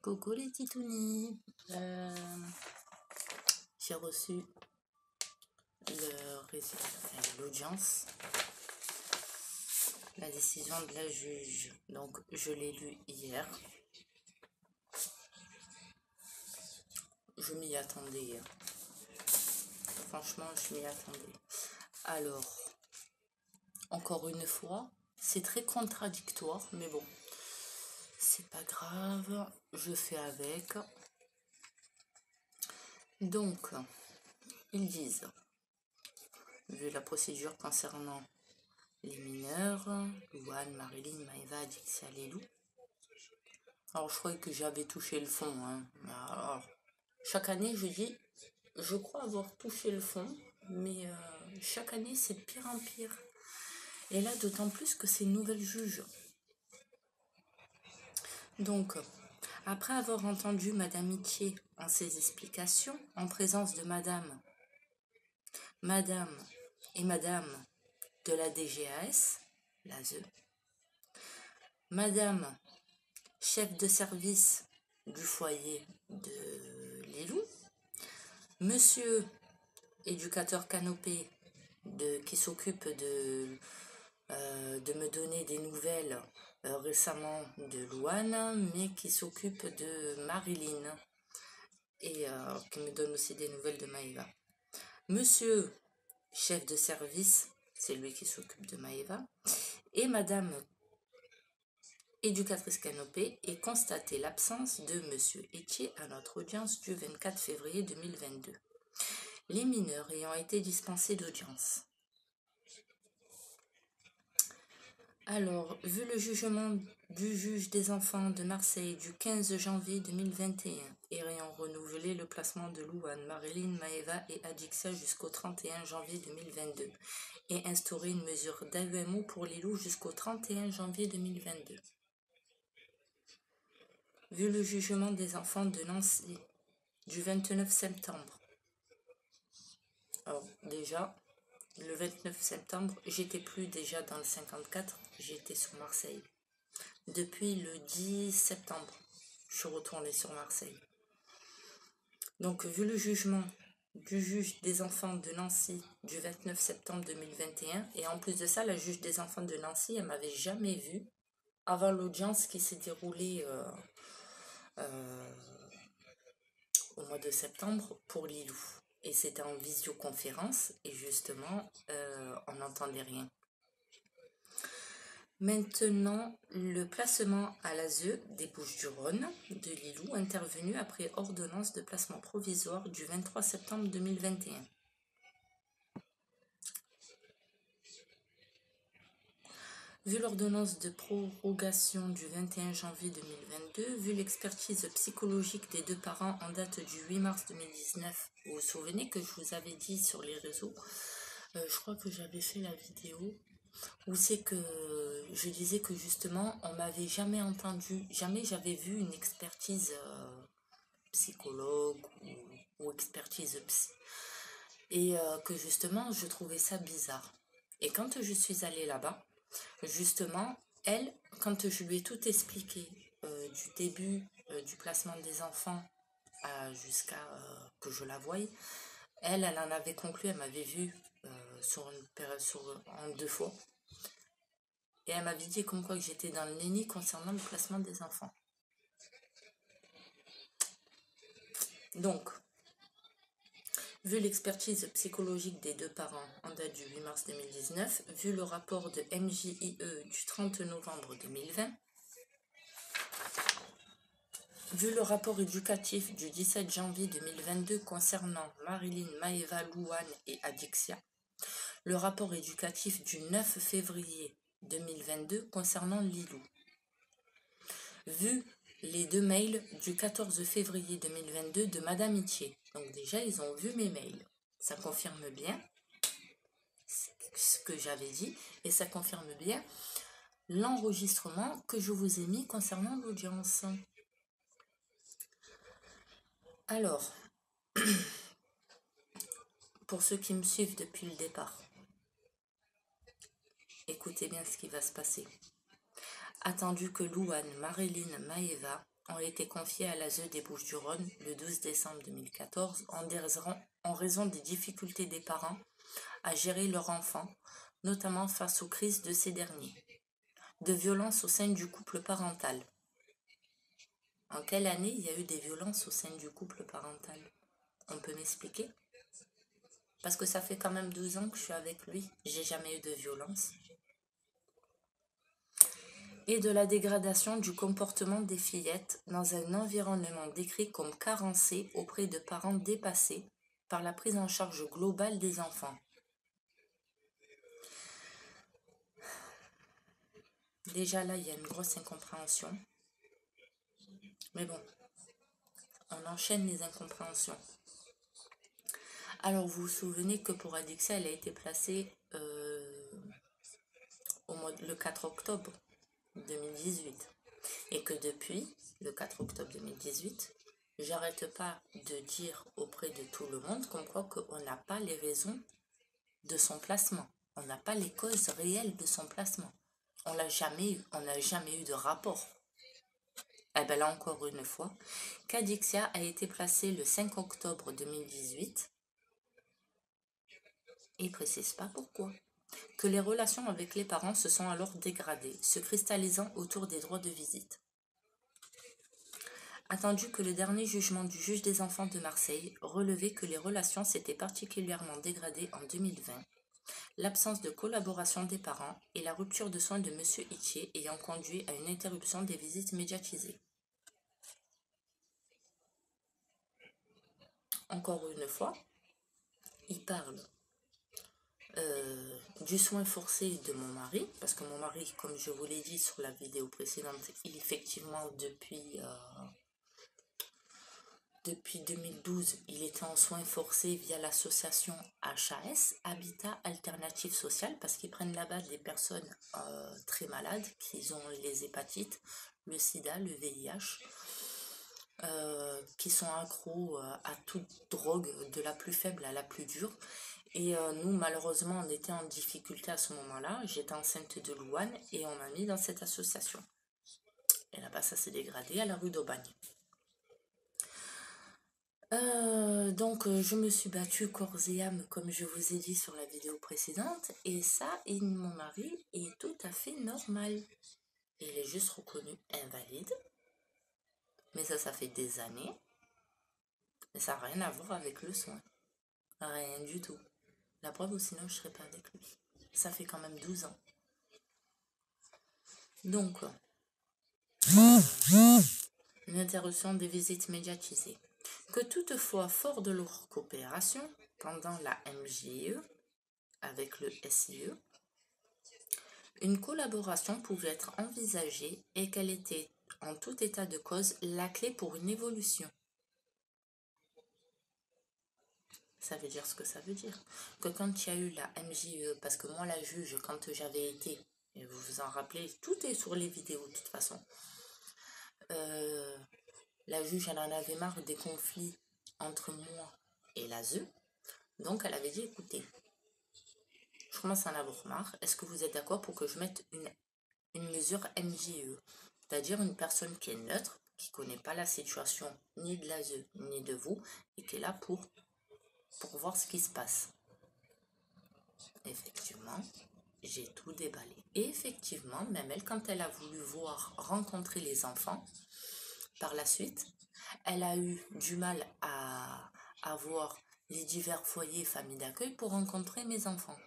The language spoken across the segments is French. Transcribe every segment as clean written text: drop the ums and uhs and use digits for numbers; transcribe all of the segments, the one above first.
Coucou les titounis. J'ai reçu l'audience, la décision de la juge. Donc je l'ai lu hier. Je m'y attendais. Franchement, je m'y attendais. Alors, encore une fois, c'est très contradictoire, mais bon, c'est pas grave, je fais avec. Donc, ils disent, vu la procédure concernant les mineurs, Louane, Marilyn, Maëva, Adixia, Lelou. Alors, je croyais que j'avais touché le fond. Hein. Alors, chaque année, je dis, je crois avoir touché le fond, mais chaque année, c'est de pire en pire. Et là, d'autant plus que c'est une nouvelle juge. Donc, après avoir entendu Madame Itier en ses explications, en présence de Madame et Madame de la DGAS, l'ASE, Madame chef de service du foyer de Lelou, Monsieur éducateur canopé qui s'occupe de me donner des nouvelles récemment de Louane, mais qui s'occupe de Marilyn et qui me donne aussi des nouvelles de Maëva. Monsieur chef de service, c'est lui qui s'occupe de Maëva, et Madame éducatrice canopée, et constaté l'absence de Monsieur Etier à notre audience du 24 février 2022. Les mineurs ayant été dispensés d'audience. Alors, vu le jugement du juge des enfants de Marseille du 15 janvier 2021 et ayant renouvelé le placement de Louane, Marilyn, Maëva et Adixia jusqu'au 31 janvier 2022 et instauré une mesure d'AEMO pour les loups jusqu'au 31 janvier 2022. Vu le jugement des enfants de Nancy du 29 septembre. Alors déjà, le 29 septembre, j'étais plus déjà dans le 54, j'étais sur Marseille. Depuis le 10 septembre, je suis retournée sur Marseille. Donc, vu le jugement du juge des enfants de Nancy du 29 septembre 2021, et en plus de ça, la juge des enfants de Nancy, elle m'avait jamais vue avant l'audience qui s'est déroulée au mois de septembre pour Lilou. Et c'était en visioconférence, et justement, on n'entendait rien. Maintenant, le placement à l'ASE des Bouches-du-Rhône de Lilou intervenu après ordonnance de placement provisoire du 23 septembre 2021. Vu l'ordonnance de prorogation du 21 janvier 2022, vu l'expertise psychologique des deux parents en date du 8 mars 2019, vous vous souvenez que je vous avais dit sur les réseaux, je crois que j'avais fait la vidéo, où c'est que je disais que justement, on m'avait jamais entendu, jamais j'avais vu une expertise psychologue ou expertise psy. Et que justement, je trouvais ça bizarre. Et quand je suis allée là-bas, justement, elle, quand je lui ai tout expliqué, du début du placement des enfants jusqu'à que je la voie, elle en avait conclu, elle m'avait vu en 2 fois. Et elle m'avait dit comme quoi que j'étais dans le déni concernant le placement des enfants. Donc, vu l'expertise psychologique des deux parents en date du 8 mars 2019, vu le rapport de MJIE du 30 novembre 2020, vu le rapport éducatif du 17 janvier 2022 concernant Marilyn, Maëva, Louane et Adixia, le rapport éducatif du 9 février 2022 concernant Lilou, vu les 2 mails du 14 février 2022 de Madame Itier. Donc déjà, ils ont vu mes mails. Ça confirme bien ce que j'avais dit et ça confirme bien l'enregistrement que je vous ai mis concernant l'audience. Alors, pour ceux qui me suivent depuis le départ, écoutez bien ce qui va se passer. Attendu que Louane, Marilyn, Maëva ont été confiés à l'ASE des Bouches-du-Rhône le 12 décembre 2014 en raison des difficultés des parents à gérer leur enfant, notamment face aux crises de ces derniers, de violences au sein du couple parental. En quelle année il y a eu des violences au sein du couple parental? On peut m'expliquer? Parce que ça fait quand même 12 ans que je suis avec lui, j'ai jamais eu de violence. Et de la dégradation du comportement des fillettes dans un environnement décrit comme carencé auprès de parents dépassés par la prise en charge globale des enfants. Déjà là, il y a une grosse incompréhension. Mais bon, on enchaîne les incompréhensions. Alors, vous vous souvenez que pour Adixia, elle a été placée le 4 octobre 2018. Et que depuis le 4 octobre 2018, j'arrête pas de dire auprès de tout le monde comme quoi qu'on n'a pas les raisons de son placement. On n'a pas les causes réelles de son placement. On n'a jamais eu de rapport. Eh bien là encore une fois, qu'Adixia a été placée le 5 octobre 2018 et ne précise pas pourquoi. Que les relations avec les parents se sont alors dégradées, se cristallisant autour des droits de visite. Attendu que le dernier jugement du juge des enfants de Marseille relevait que les relations s'étaient particulièrement dégradées en 2020, l'absence de collaboration des parents et la rupture de soins de M. Itchier ayant conduit à une interruption des visites médiatisées. Encore une fois, il parle du soin forcé de mon mari, parce que mon mari, comme je vous l'ai dit sur la vidéo précédente, il effectivement depuis 2012, il était en soins forcés via l'association HAS, Habitat Alternative Social, parce qu'ils prennent là-bas des personnes très malades, qui ont les hépatites, le sida, le VIH, qui sont accros à toute drogue, de la plus faible à la plus dure. Et nous, malheureusement, on était en difficulté à ce moment-là. J'étais enceinte de Louane et on m'a mis dans cette association. Et là-bas, ça s'est dégradé à la rue d'Aubagne. Donc, je me suis battue corps et âme, comme je vous ai dit sur la vidéo précédente. Et ça, mon mari est tout à fait normal. Il est juste reconnu invalide. Mais ça fait des années. Mais ça n'a rien à voir avec le soin. Rien du tout. La preuve, sinon je ne serais pas avec lui. Ça fait quand même 12 ans. Donc, une interruption des visites médiatisées. Que toutefois, fort de leur coopération pendant la MJE avec le SIE, une collaboration pouvait être envisagée et qu'elle était, en tout état de cause, la clé pour une évolution. Ça veut dire ce que ça veut dire. Que quand il y a eu la MJE, parce que moi la juge, quand j'avais été, et vous vous en rappelez, tout est sur les vidéos de toute façon, la juge, elle en avait marre des conflits entre moi et l'ASE. Donc, elle avait dit, écoutez, je commence à en avoir marre. Est-ce que vous êtes d'accord pour que je mette une mesure MJE? C'est-à-dire une personne qui est neutre, qui ne connaît pas la situation ni de l'ASE, ni de vous, et qui est là pour voir ce qui se passe. Effectivement, j'ai tout déballé. Et effectivement, même elle, quand elle a voulu rencontrer les enfants, par la suite, elle a eu du mal à avoir les divers foyers, familles d'accueil pour rencontrer mes enfants.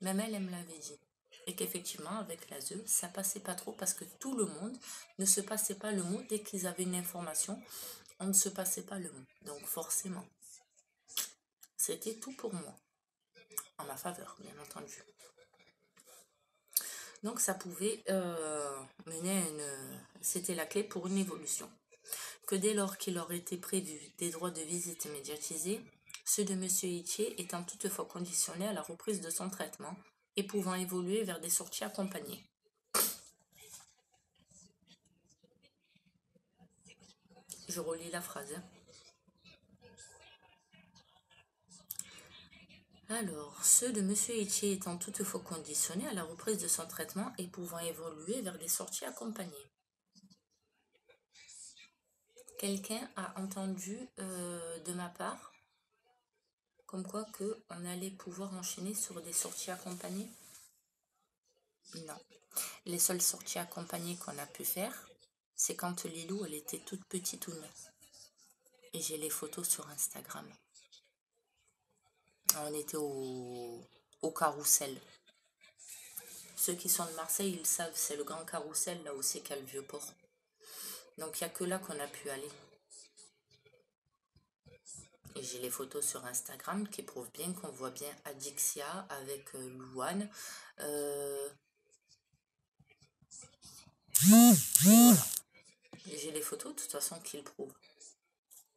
Même elle me l'avait dit. Et qu'effectivement, avec l'ASE, ça passait pas trop parce que tout le monde ne se passait pas le mot. Dès qu'ils avaient une information, on ne se passait pas le mot. Donc forcément, c'était tout pour moi. En ma faveur, bien entendu. Donc ça pouvait mener à c'était la clé pour une évolution. Que dès lors qu'il aurait été prévu des droits de visite médiatisés, ceux de M. Itchier étant toutefois conditionnés à la reprise de son traitement et pouvant évoluer vers des sorties accompagnées. Je relis la phrase. Alors, ceux de M. Itchier étant toutefois conditionnés à la reprise de son traitement et pouvant évoluer vers des sorties accompagnées. quelqu'un a entendu de ma part comme quoi on allait pouvoir enchaîner sur des sorties accompagnées. Non. Les seules sorties accompagnées qu'on a pu faire, c'est quand Lilou, elle était toute petitoune. Et j'ai les photos sur Instagram. On était au Carrousel. Ceux qui sont de Marseille, ils savent, c'est le grand Carrousel, là aussi, qu'il y a le Vieux-Port. Donc, il n'y a que là qu'on a pu aller. Et j'ai les photos sur Instagram qui prouvent bien qu'on voit bien Adixia avec Louane. Voilà. J'ai les photos, de toute façon, qui le prouvent.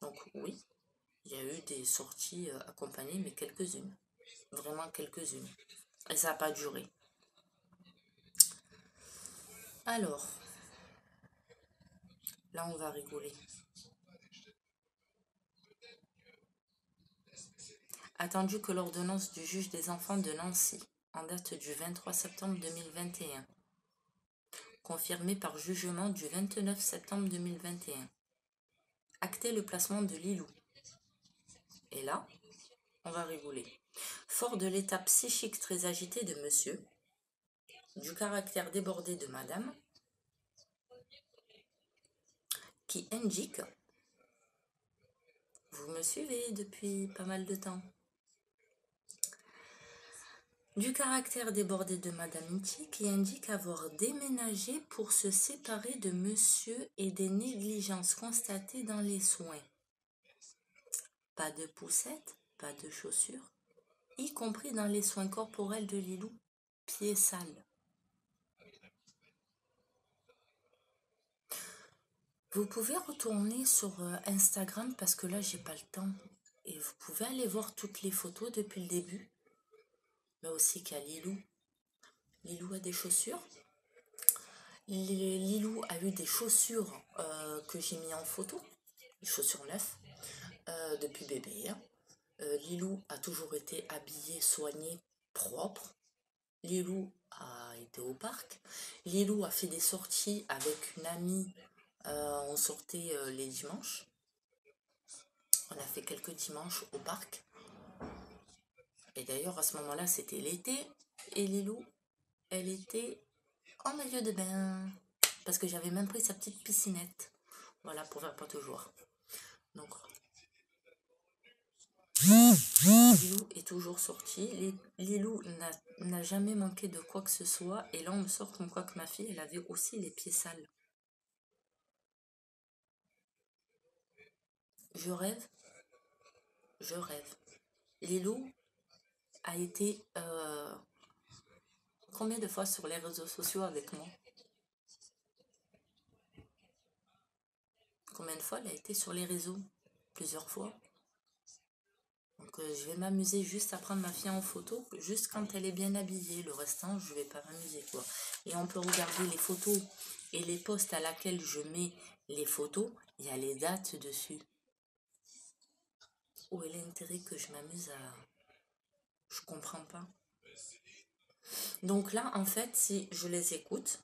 Donc, oui, il y a eu des sorties accompagnées, mais quelques-unes. Vraiment quelques-unes. Et ça n'a pas duré. Alors, là, on va rigoler. Attendu que l'ordonnance du juge des enfants de Nancy, en date du 23 septembre 2021, confirmée par jugement du 29 septembre 2021, actait le placement de Lilou. Et là, on va rigoler. Fort de l'état psychique très agité de monsieur, du caractère débordé de madame, qui indique, vous me suivez depuis pas mal de temps, du caractère débordé de madame Inti, qui indique avoir déménagé pour se séparer de monsieur et des négligences constatées dans les soins. Pas de poussette, pas de chaussures, y compris dans les soins corporels de Lilou, pieds sales. Vous pouvez retourner sur Instagram parce que là, j'ai pas le temps. Et vous pouvez aller voir toutes les photos depuis le début. Mais aussi qu'il y a Lilou. Lilou a des chaussures. Lilou a eu des chaussures que j'ai mis en photo. Des chaussures neuves depuis bébé. Hein. Lilou a toujours été habillé, soigné, propre. Lilou a été au parc. Lilou a fait des sorties avec une amie. On sortait les dimanches. On a fait quelques dimanches au parc. Et d'ailleurs, à ce moment-là, c'était l'été. Et Lilou, elle était en maillot de bain. Parce que j'avais même pris sa petite piscinette. Voilà, pour faire pas toujours. Donc, Lilou est toujours sortie. Lilou n'a jamais manqué de quoi que ce soit. Et là, on me sort comme quoi que ma fille, elle avait aussi les pieds sales. Je rêve. Je rêve. Lilou a été combien de fois sur les réseaux sociaux avec moi? Combien de fois elle a été sur les réseaux? Plusieurs fois. Donc je vais m'amuser juste à prendre ma fille en photo, juste quand elle est bien habillée. Le restant, je vais pas m'amuser quoi. Et on peut regarder les photos et les posts à laquelle je mets les photos. Il y a les dates dessus. Où est l'intérêt que je m'amuse à... Je comprends pas. Donc là, en fait, si je les écoute,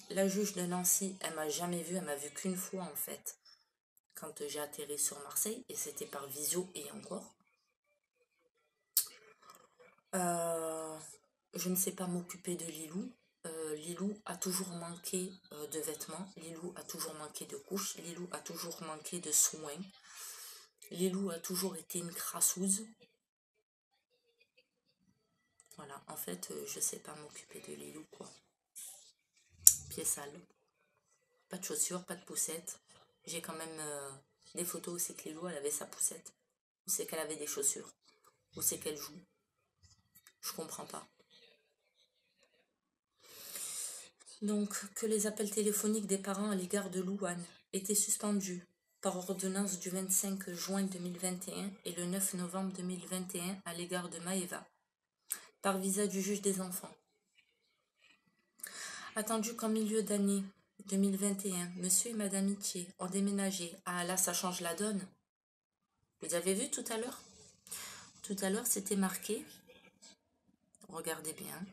la juge de Nancy, elle m'a jamais vue, elle m'a vue qu'une fois en fait. Quand j'ai atterri sur Marseille, et c'était par visio et encore. Je ne sais pas m'occuper de Lilou. Lilou a toujours manqué de vêtements. Lilou a toujours manqué de couches. Lilou a toujours manqué de soins. Lilou a toujours été une crassouse. Voilà, en fait, je sais pas m'occuper de Lilou, quoi. Pieds sales. Pas de chaussures, pas de poussette. J'ai quand même des photos où c'est que Lilou, elle avait sa poussette. Où c'est qu'elle avait des chaussures. Où c'est qu'elle joue. Je comprends pas. Donc, que les appels téléphoniques des parents à l'égard de Louane étaient suspendus par ordonnance du 25 juin 2021 et le 9 novembre 2021 à l'égard de Maëva, par visa du juge des enfants. Attendu qu'en milieu d'année 2021, monsieur et madame Itier ont déménagé. Ah là, ça change la donne. Vous avez vu tout à l'heure? Tout à l'heure, c'était marqué. Regardez bien.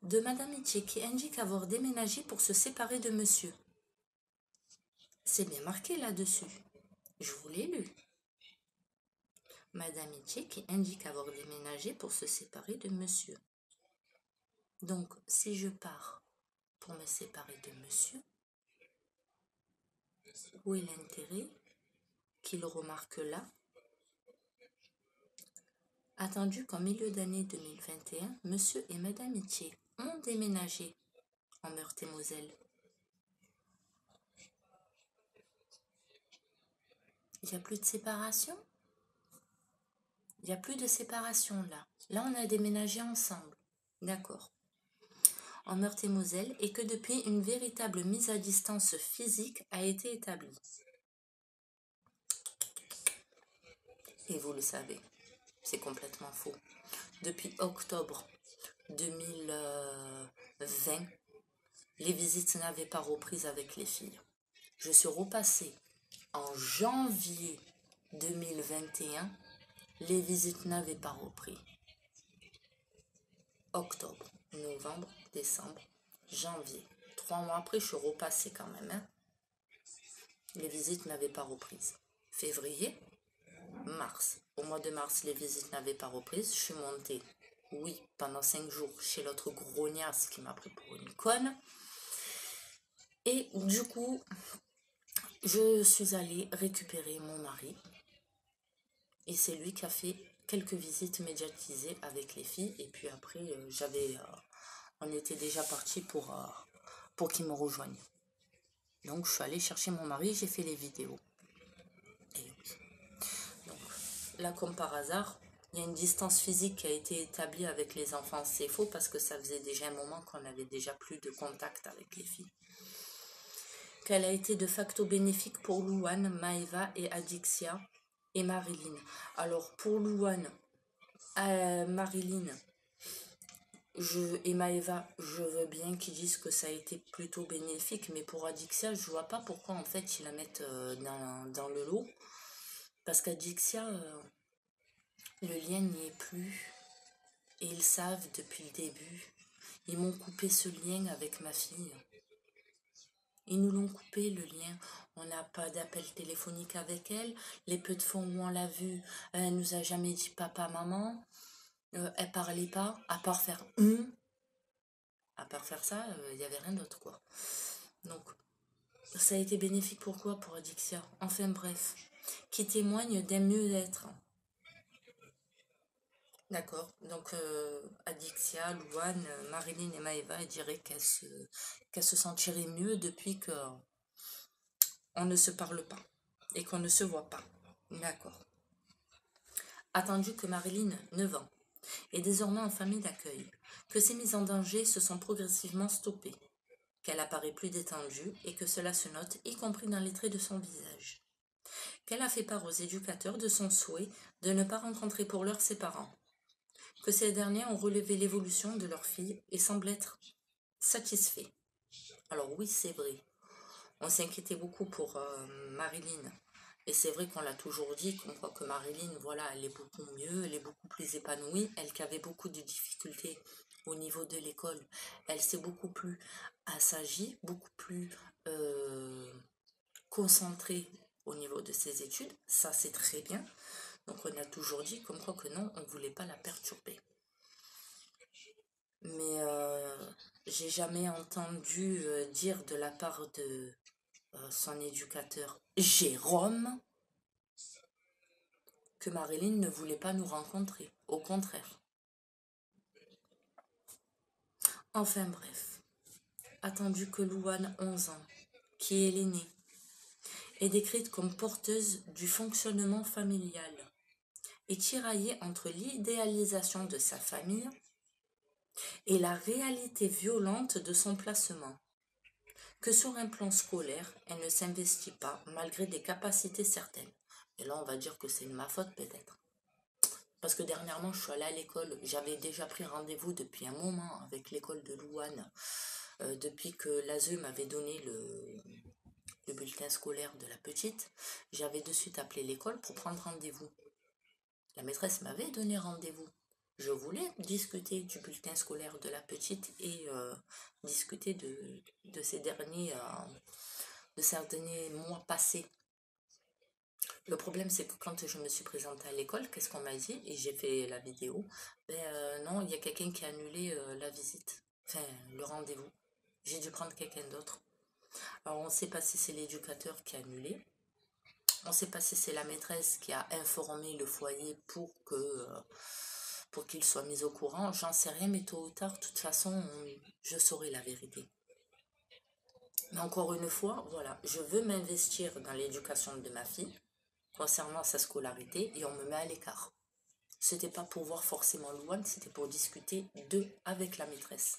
de Madame Itier qui indique avoir déménagé pour se séparer de monsieur. C'est bien marqué là-dessus. Je vous l'ai lu. Madame Itier qui indique avoir déménagé pour se séparer de monsieur. Donc, si je pars pour me séparer de monsieur, où est l'intérêt qu'il remarque là? Attendu qu'en milieu d'année 2021, monsieur et madame Itier ont déménagé en Meurthe-et-Moselle. Il n'y a plus de séparation? Il n'y a plus de séparation là. Là, on a déménagé ensemble. D'accord. En Meurthe-et-Moselle, et que depuis, une véritable mise à distance physique a été établie. Et vous le savez, c'est complètement faux. Depuis octobre 2020, les visites n'avaient pas repris avec les filles. Je suis repassée en janvier 2021, les visites n'avaient pas repris. Octobre, novembre, décembre, janvier. 3 mois après, je suis repassée quand même. Hein. Les visites n'avaient pas reprise. Février, mars. Au mois de mars, les visites n'avaient pas reprise. Je suis montée, oui, pendant 5 jours chez l'autre grognasse qui m'a pris pour une conne. Et du coup, je suis allée récupérer mon mari. Et c'est lui qui a fait quelques visites médiatisées avec les filles. Et puis après, on était déjà parti pour qu'il me rejoigne. Donc, je suis allée chercher mon mari, j'ai fait les vidéos. Et oui. Donc, là, comme par hasard, il y a une distance physique qui a été établie avec les enfants. C'est faux parce que ça faisait déjà un moment qu'on n'avait déjà plus de contact avec les filles. Qu'elle a été de facto bénéfique pour Louane, Maëva et Adixia et Marilyn. Alors, pour Louane, Marilyn et Maëva, je veux bien qu'ils disent que ça a été plutôt bénéfique, mais pour Adixia, je vois pas pourquoi en fait ils la mettent dans le lot. Parce qu'Adixia, le lien n'y est plus. Et ils savent depuis le début. Ils m'ont coupé ce lien avec ma fille. Ils nous l'ont coupé le lien. On n'a pas d'appel téléphonique avec elle. Les peu de fois où on l'a vue, elle nous a jamais dit papa, maman. Elle parlait pas, à part faire à part faire ça, il n'y avait rien d'autre quoi. Donc, ça a été bénéfique pourquoi pour Adixia? Enfin bref, qui témoigne d'un mieux-être. D'accord, donc Adixia, Louane, Marilyn et Maëva, elles diraient qu'elles se sentiraient mieux depuis qu'on ne se parle pas et qu'on ne se voit pas. D'accord. Attendu que Marilyn, 9 ans, est désormais en famille d'accueil, que ses mises en danger se sont progressivement stoppées, qu'elle apparaît plus détendue et que cela se note, y compris dans les traits de son visage. Qu'elle a fait part aux éducateurs de son souhait de ne pas rencontrer pour l'heure ses parents, que ces derniers ont relevé l'évolution de leur fille et semblent être satisfaits. Alors oui, c'est vrai, on s'inquiétait beaucoup pour Marilyn, et c'est vrai qu'on l'a toujours dit, qu'on croit que Marilyn, voilà, elle est beaucoup mieux, elle est beaucoup plus épanouie, elle qui avait beaucoup de difficultés au niveau de l'école, elle s'est beaucoup plus assagie, beaucoup plus concentrée au niveau de ses études, ça c'est très bien. Donc on a toujours dit comme quoi que non, on ne voulait pas la perturber. Mais j'ai jamais entendu dire de la part de son éducateur Jérôme que Marilyn ne voulait pas nous rencontrer. Au contraire. Enfin bref. Attendu que Louane, 11 ans, qui est l'aînée, est décrite comme porteuse du fonctionnement familial et tiraillée entre l'idéalisation de sa famille et la réalité violente de son placement. Que sur un plan scolaire, elle ne s'investit pas malgré des capacités certaines. Et là, on va dire que c'est de ma faute peut-être. Parce que dernièrement, je suis allée à l'école. J'avais déjà pris rendez-vous depuis un moment avec l'école de Louane. Depuis que l'ASE m'avait donné le bulletin scolaire de la petite, j'avais de suite appelé l'école pour prendre rendez-vous. La maîtresse m'avait donné rendez-vous. Je voulais discuter du bulletin scolaire de la petite et discuter de ces derniers mois passés. Le problème, c'est que quand je me suis présentée à l'école, qu'est-ce qu'on m'a dit? Et j'ai fait la vidéo. Non, il y a quelqu'un qui a annulé la visite. Enfin, le rendez-vous. J'ai dû prendre quelqu'un d'autre. Alors, on ne sait pas si c'est l'éducateur qui a annulé. On ne sait pas si c'est la maîtresse qui a informé le foyer pour qu'il soit mis au courant. J'en sais rien, mais tôt ou tard, de toute façon, je saurai la vérité. Mais encore une fois, voilà, je veux m'investir dans l'éducation de ma fille concernant sa scolarité et on me met à l'écart. C'était pas pour voir forcément Louane, c'était pour discuter avec la maîtresse.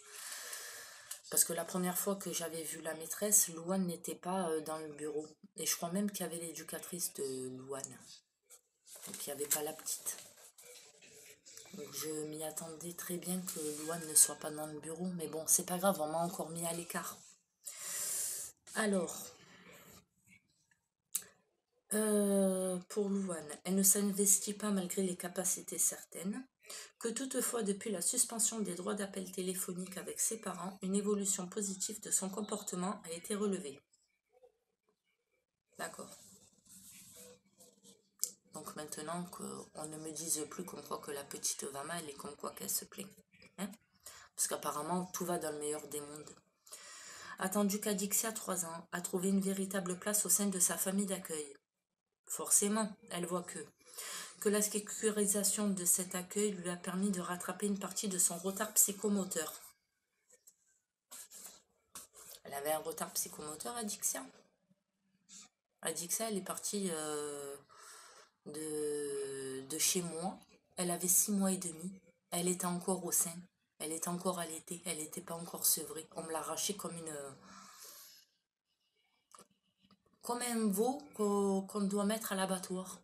Parce que la première fois que j'avais vu la maîtresse, Louane n'était pas dans le bureau. Et je crois même qu'il y avait l'éducatrice de Louane. Donc il n'y avait pas la petite. Donc je m'y attendais très bien que Louane ne soit pas dans le bureau. Mais bon, c'est pas grave, on m'a encore mis à l'écart. Alors, pour Louane, elle ne s'investit pas malgré les capacités certaines. Que toutefois, depuis la suspension des droits d'appel téléphonique avec ses parents, une évolution positive de son comportement a été relevée. D'accord. Donc maintenant qu'on ne me dise plus comme quoi que la petite va mal et comme quoi qu'elle se plaint. Hein? Parce qu'apparemment, tout va dans le meilleur des mondes. Attendu qu'Adixia, 3 ans, a trouvé une véritable place au sein de sa famille d'accueil. Forcément, elle voit que la sécurisation de cet accueil lui a permis de rattraper une partie de son retard psychomoteur. Elle avait un retard psychomoteur, Adixia. Adixia, elle est partie de chez moi. Elle avait 6 mois et demi. Elle était encore au sein. Elle était encore allaitée. Elle n'était pas encore sevrée. On me l'a arrachée comme un veau qu'on doit mettre à l'abattoir.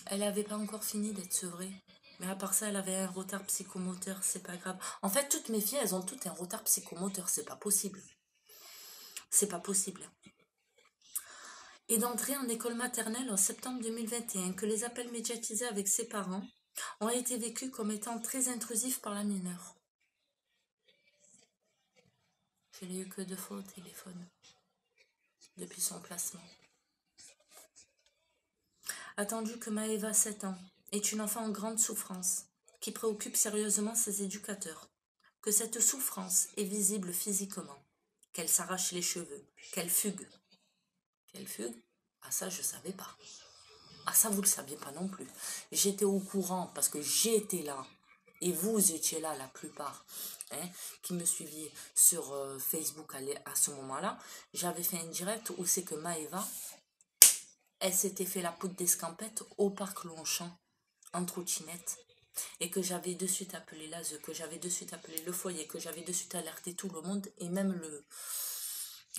Elle n'avait pas encore fini d'être sevrée. Mais à part ça, elle avait un retard psychomoteur, c'est pas grave. En fait, toutes mes filles, elles ont toutes un retard psychomoteur, c'est pas possible. C'est pas possible. Et d'entrer en école maternelle en septembre 2021, que les appels médiatisés avec ses parents ont été vécus comme étant très intrusifs par la mineure. Je l'ai eu que 2 fois au téléphone, depuis son placement. Attendu que Maëva, 7 ans, est une enfant en grande souffrance, qui préoccupe sérieusement ses éducateurs, que cette souffrance est visible physiquement, qu'elle s'arrache les cheveux, qu'elle fugue. Qu'elle fugue? Ah ça, je ne savais pas. Ah ça, vous ne le saviez pas non plus. J'étais au courant parce que j'étais là, et vous étiez là la plupart, hein, qui me suiviez sur Facebook à ce moment-là. J'avais fait un direct où c'est que Maëva, elle s'était fait la poudre d'escampette au parc Longchamp, en trottinette, et que j'avais de suite appelé l'ASE, que j'avais de suite appelé le foyer, que j'avais de suite alerté tout le monde, et même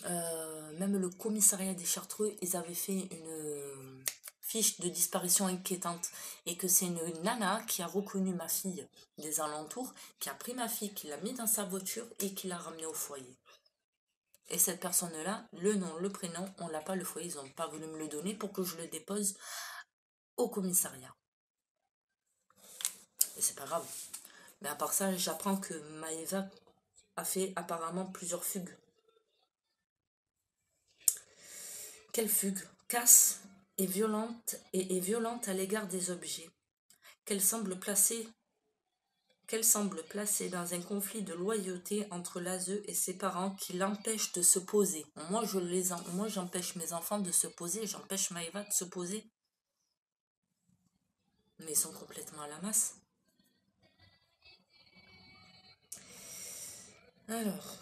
le commissariat des Chartreux, ils avaient fait une fiche de disparition inquiétante, et que c'est une nana qui a reconnu ma fille des alentours, qui a pris ma fille, qui l'a mis dans sa voiture, et qui l'a ramenée au foyer. Et cette personne-là, le nom, le prénom, on l'a pas, le foyer, ils n'ont pas voulu me le donner pour que je le dépose au commissariat. Et c'est pas grave. Mais à part ça, j'apprends que Maëva a fait apparemment plusieurs fugues. Quelle fugue? Casse et violente à l'égard des objets. Qu'elle semble placée dans un conflit de loyauté entre l'ASE et ses parents qui l'empêchent de se poser. Moi, j'empêche mes enfants de se poser, j'empêche Maëva de se poser. Mais ils sont complètement à la masse. Alors,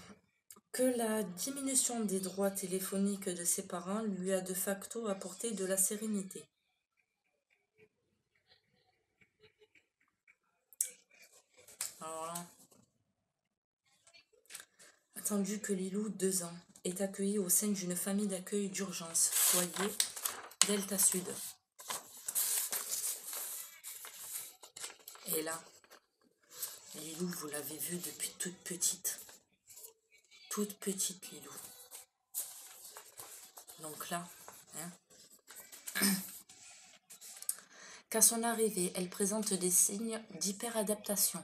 que la diminution des droits téléphoniques de ses parents lui a de facto apporté de la sérénité. Alors là, attendu que Lilou, 2 ans, est accueilli au sein d'une famille d'accueil d'urgence, foyer, Delta Sud. Et là, Lilou, vous l'avez vu depuis toute petite. Toute petite Lilou. Donc là, hein, Qu'à son arrivée, elle présente des signes d'hyperadaptation,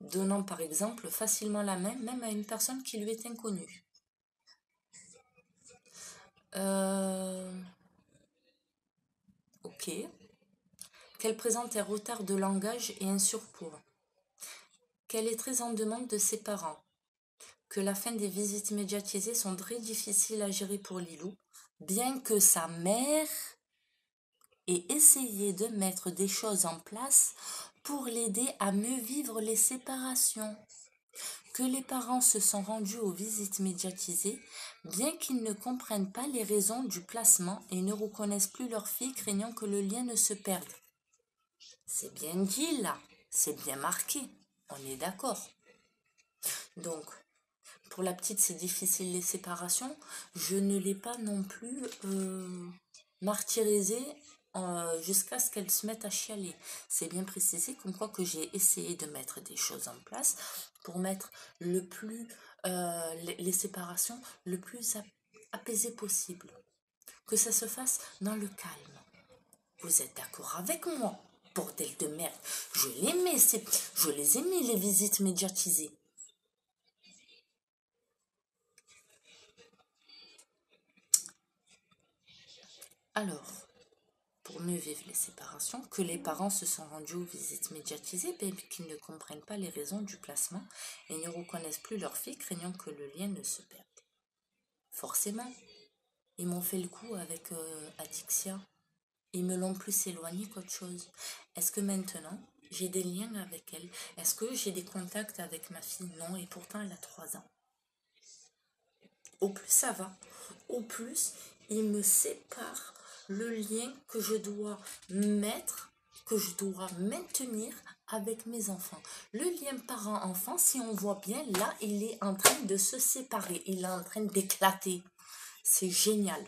donnant par exemple facilement la main même à une personne qui lui est inconnue. Ok. Qu'elle présente un retard de langage et un surpoids. Qu'elle est très en demande de ses parents. Que la fin des visites médiatisées sont très difficiles à gérer pour Lilou, bien que sa mère ait essayé de mettre des choses en place pour l'aider à mieux vivre les séparations. Que les parents se sont rendus aux visites médiatisées, bien qu'ils ne comprennent pas les raisons du placement et ne reconnaissent plus leur fille, craignant que le lien ne se perde. C'est bien dit là, c'est bien marqué, on est d'accord. Donc, pour la petite, c'est difficile les séparations. Je ne l'ai pas non plus martyrisée jusqu'à ce qu'elle se mette à chialer. C'est bien précisé comme quoi que j'ai essayé de mettre des choses en place pour mettre les séparations le plus apaisées possible. Que ça se fasse dans le calme. Vous êtes d'accord avec moi? Bordel de merde. Je les aimais les visites médiatisées. Alors, pour mieux vivre les séparations, que les parents se sont rendus aux visites médiatisées, bien qu'ils ne comprennent pas les raisons du placement et ne reconnaissent plus leur fille, craignant que le lien ne se perde. Forcément, ils m'ont fait le coup avec Adixia. Ils me l'ont plus éloignée qu'autre chose. Est-ce que maintenant, j'ai des liens avec elle? Est-ce que j'ai des contacts avec ma fille? Non, et pourtant elle a 3 ans. Au plus ça va, au plus il me sépare le lien que je dois mettre, que je dois maintenir avec mes enfants. Le lien parent-enfant, si on voit bien, là, il est en train de se séparer. Il est en train d'éclater. C'est génial.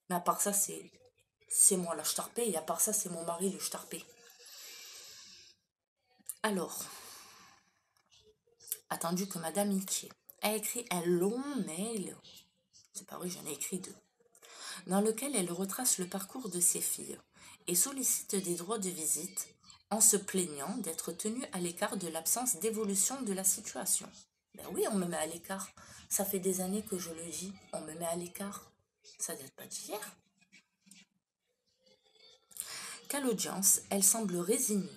Mais à part ça, c'est moi la starpée, et à part ça, c'est mon mari le starpé. Alors, attendu que Madame Mickey a écrit un long mail, c'est pas vrai, j'en ai écrit 2, dans lequel elle retrace le parcours de ses filles et sollicite des droits de visite en se plaignant d'être tenue à l'écart de l'absence d'évolution de la situation. Ben oui, on me met à l'écart. Ça fait des années que je le dis, on me met à l'écart. Ça date pas d'hier. Qu'à l'audience, elle semble résignée.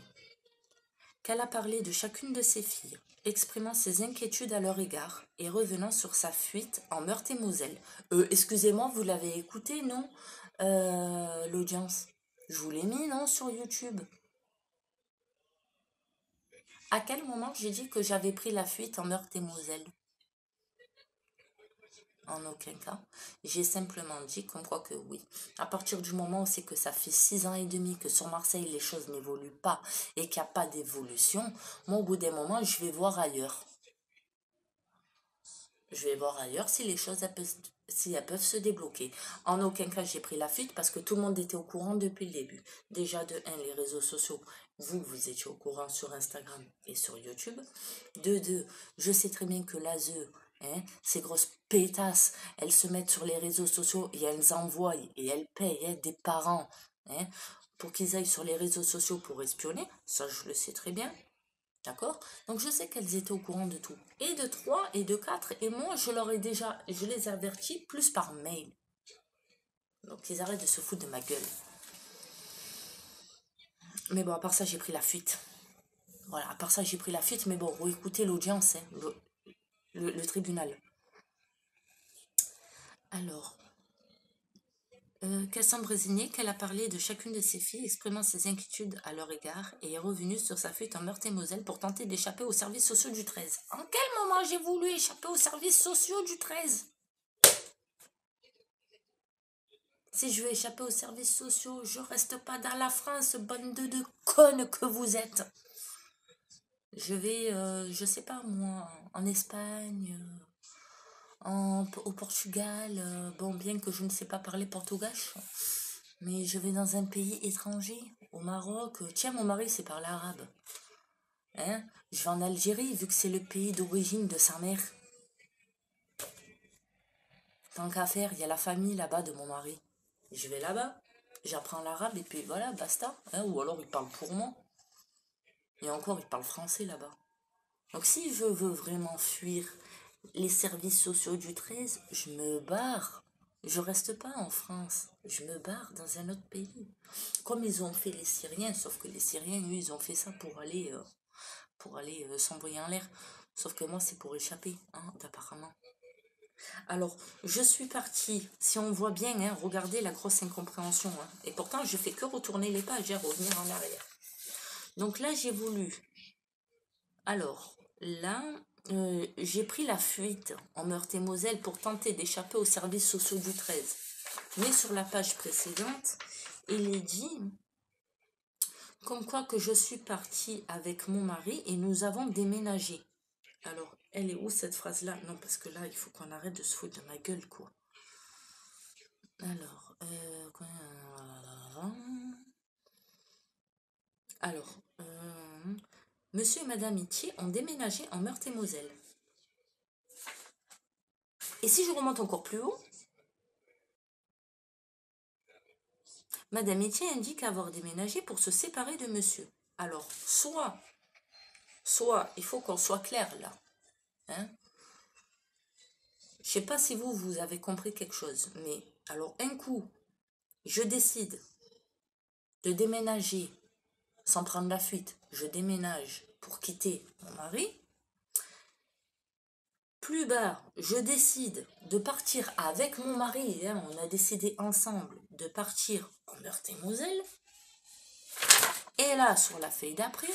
Qu'elle a parlé de chacune de ses filles, exprimant ses inquiétudes à leur égard et revenant sur sa fuite en Meurthe-et-Moselle. Excusez-moi, vous l'avez écouté, non? L'audience. Je vous l'ai mis, non, sur YouTube. À quel moment j'ai dit que j'avais pris la fuite en Meurthe-et-Moselle? En aucun cas. J'ai simplement dit comme quoi que oui. À partir du moment où c'est que ça fait 6 ans et demi que sur Marseille les choses n'évoluent pas et qu'il n'y a pas d'évolution, moi au bout d'un moment je vais voir ailleurs. Je vais voir ailleurs si les choses si elles peuvent se débloquer. En aucun cas j'ai pris la fuite parce que tout le monde était au courant depuis le début. Déjà de 1, les réseaux sociaux, vous étiez au courant sur Instagram et sur YouTube. De 2, je sais très bien que l'ASE, ces grosses pétasses, elles se mettent sur les réseaux sociaux et elles envoient et elles payent des parents pour qu'ils aillent sur les réseaux sociaux pour espionner. Ça, je le sais très bien. D'accord? Donc, je sais qu'elles étaient au courant de tout. Et de 3, et de 4, et moi, je les ai avertis plus par mail. Donc, ils arrêtent de se foutre de ma gueule. Mais bon, à part ça, j'ai pris la fuite. Voilà, à part ça, j'ai pris la fuite. Mais bon, écoutez l'audience, le tribunal. Alors, qu'elle semble résignée, qu'elle a parlé de chacune de ses filles, exprimant ses inquiétudes à leur égard, et est revenue sur sa fuite en Meurthe-et-Moselle pour tenter d'échapper aux services sociaux du 13. En quel moment j'ai voulu échapper aux services sociaux du 13? Si je veux échapper aux services sociaux, je reste pas dans la France, bande de connes que vous êtes. Je vais, je sais pas moi, en Espagne, au Portugal, bon, bien que je ne sais pas parler portugais, mais je vais dans un pays étranger, au Maroc. Tiens, mon mari sait parler arabe. Hein? Je vais en Algérie, vu que c'est le pays d'origine de sa mère. Tant qu'à faire, il y a la famille là-bas de mon mari. Je vais là-bas. J'apprends l'arabe et puis voilà, basta. Hein, ou alors ils parlent pour moi. Et encore, ils parlent français là-bas. Donc si je veux vraiment fuir les services sociaux du 13, je me barre. Je reste pas en France. Je me barre dans un autre pays. Comme ils ont fait les Syriens, sauf que les Syriens, eux, ils ont fait ça pour aller s'envoyer en l'air. Sauf que moi, c'est pour échapper, hein, apparemment. Alors, je suis partie, si on voit bien, hein, regardez la grosse incompréhension. Hein. Et pourtant, je fais que retourner les pages et revenir en arrière. Donc là, j'ai voulu. Alors, là, j'ai pris la fuite en Meurthe-et-Moselle pour tenter d'échapper aux services sociaux du 13. Mais sur la page précédente, il est dit comme quoi que je suis partie avec mon mari et nous avons déménagé. Alors, elle est où cette phrase-là? Non, parce que là, il faut qu'on arrête de se foutre de ma gueule, quoi. Alors, alors, monsieur et madame Itier ont déménagé en Meurthe-et-Moselle. Et si je remonte encore plus haut, madame Itier indique avoir déménagé pour se séparer de monsieur. Alors, soit, il faut qu'on soit clair là. Hein? Je sais pas si vous avez compris quelque chose, mais alors un coup, je décide de déménager sans prendre la fuite. Je déménage pour quitter mon mari. Plus bas, je décide de partir avec mon mari. Hein, on a décidé ensemble de partir en Meurthe-et-Moselle. Et là, sur la feuille d'après,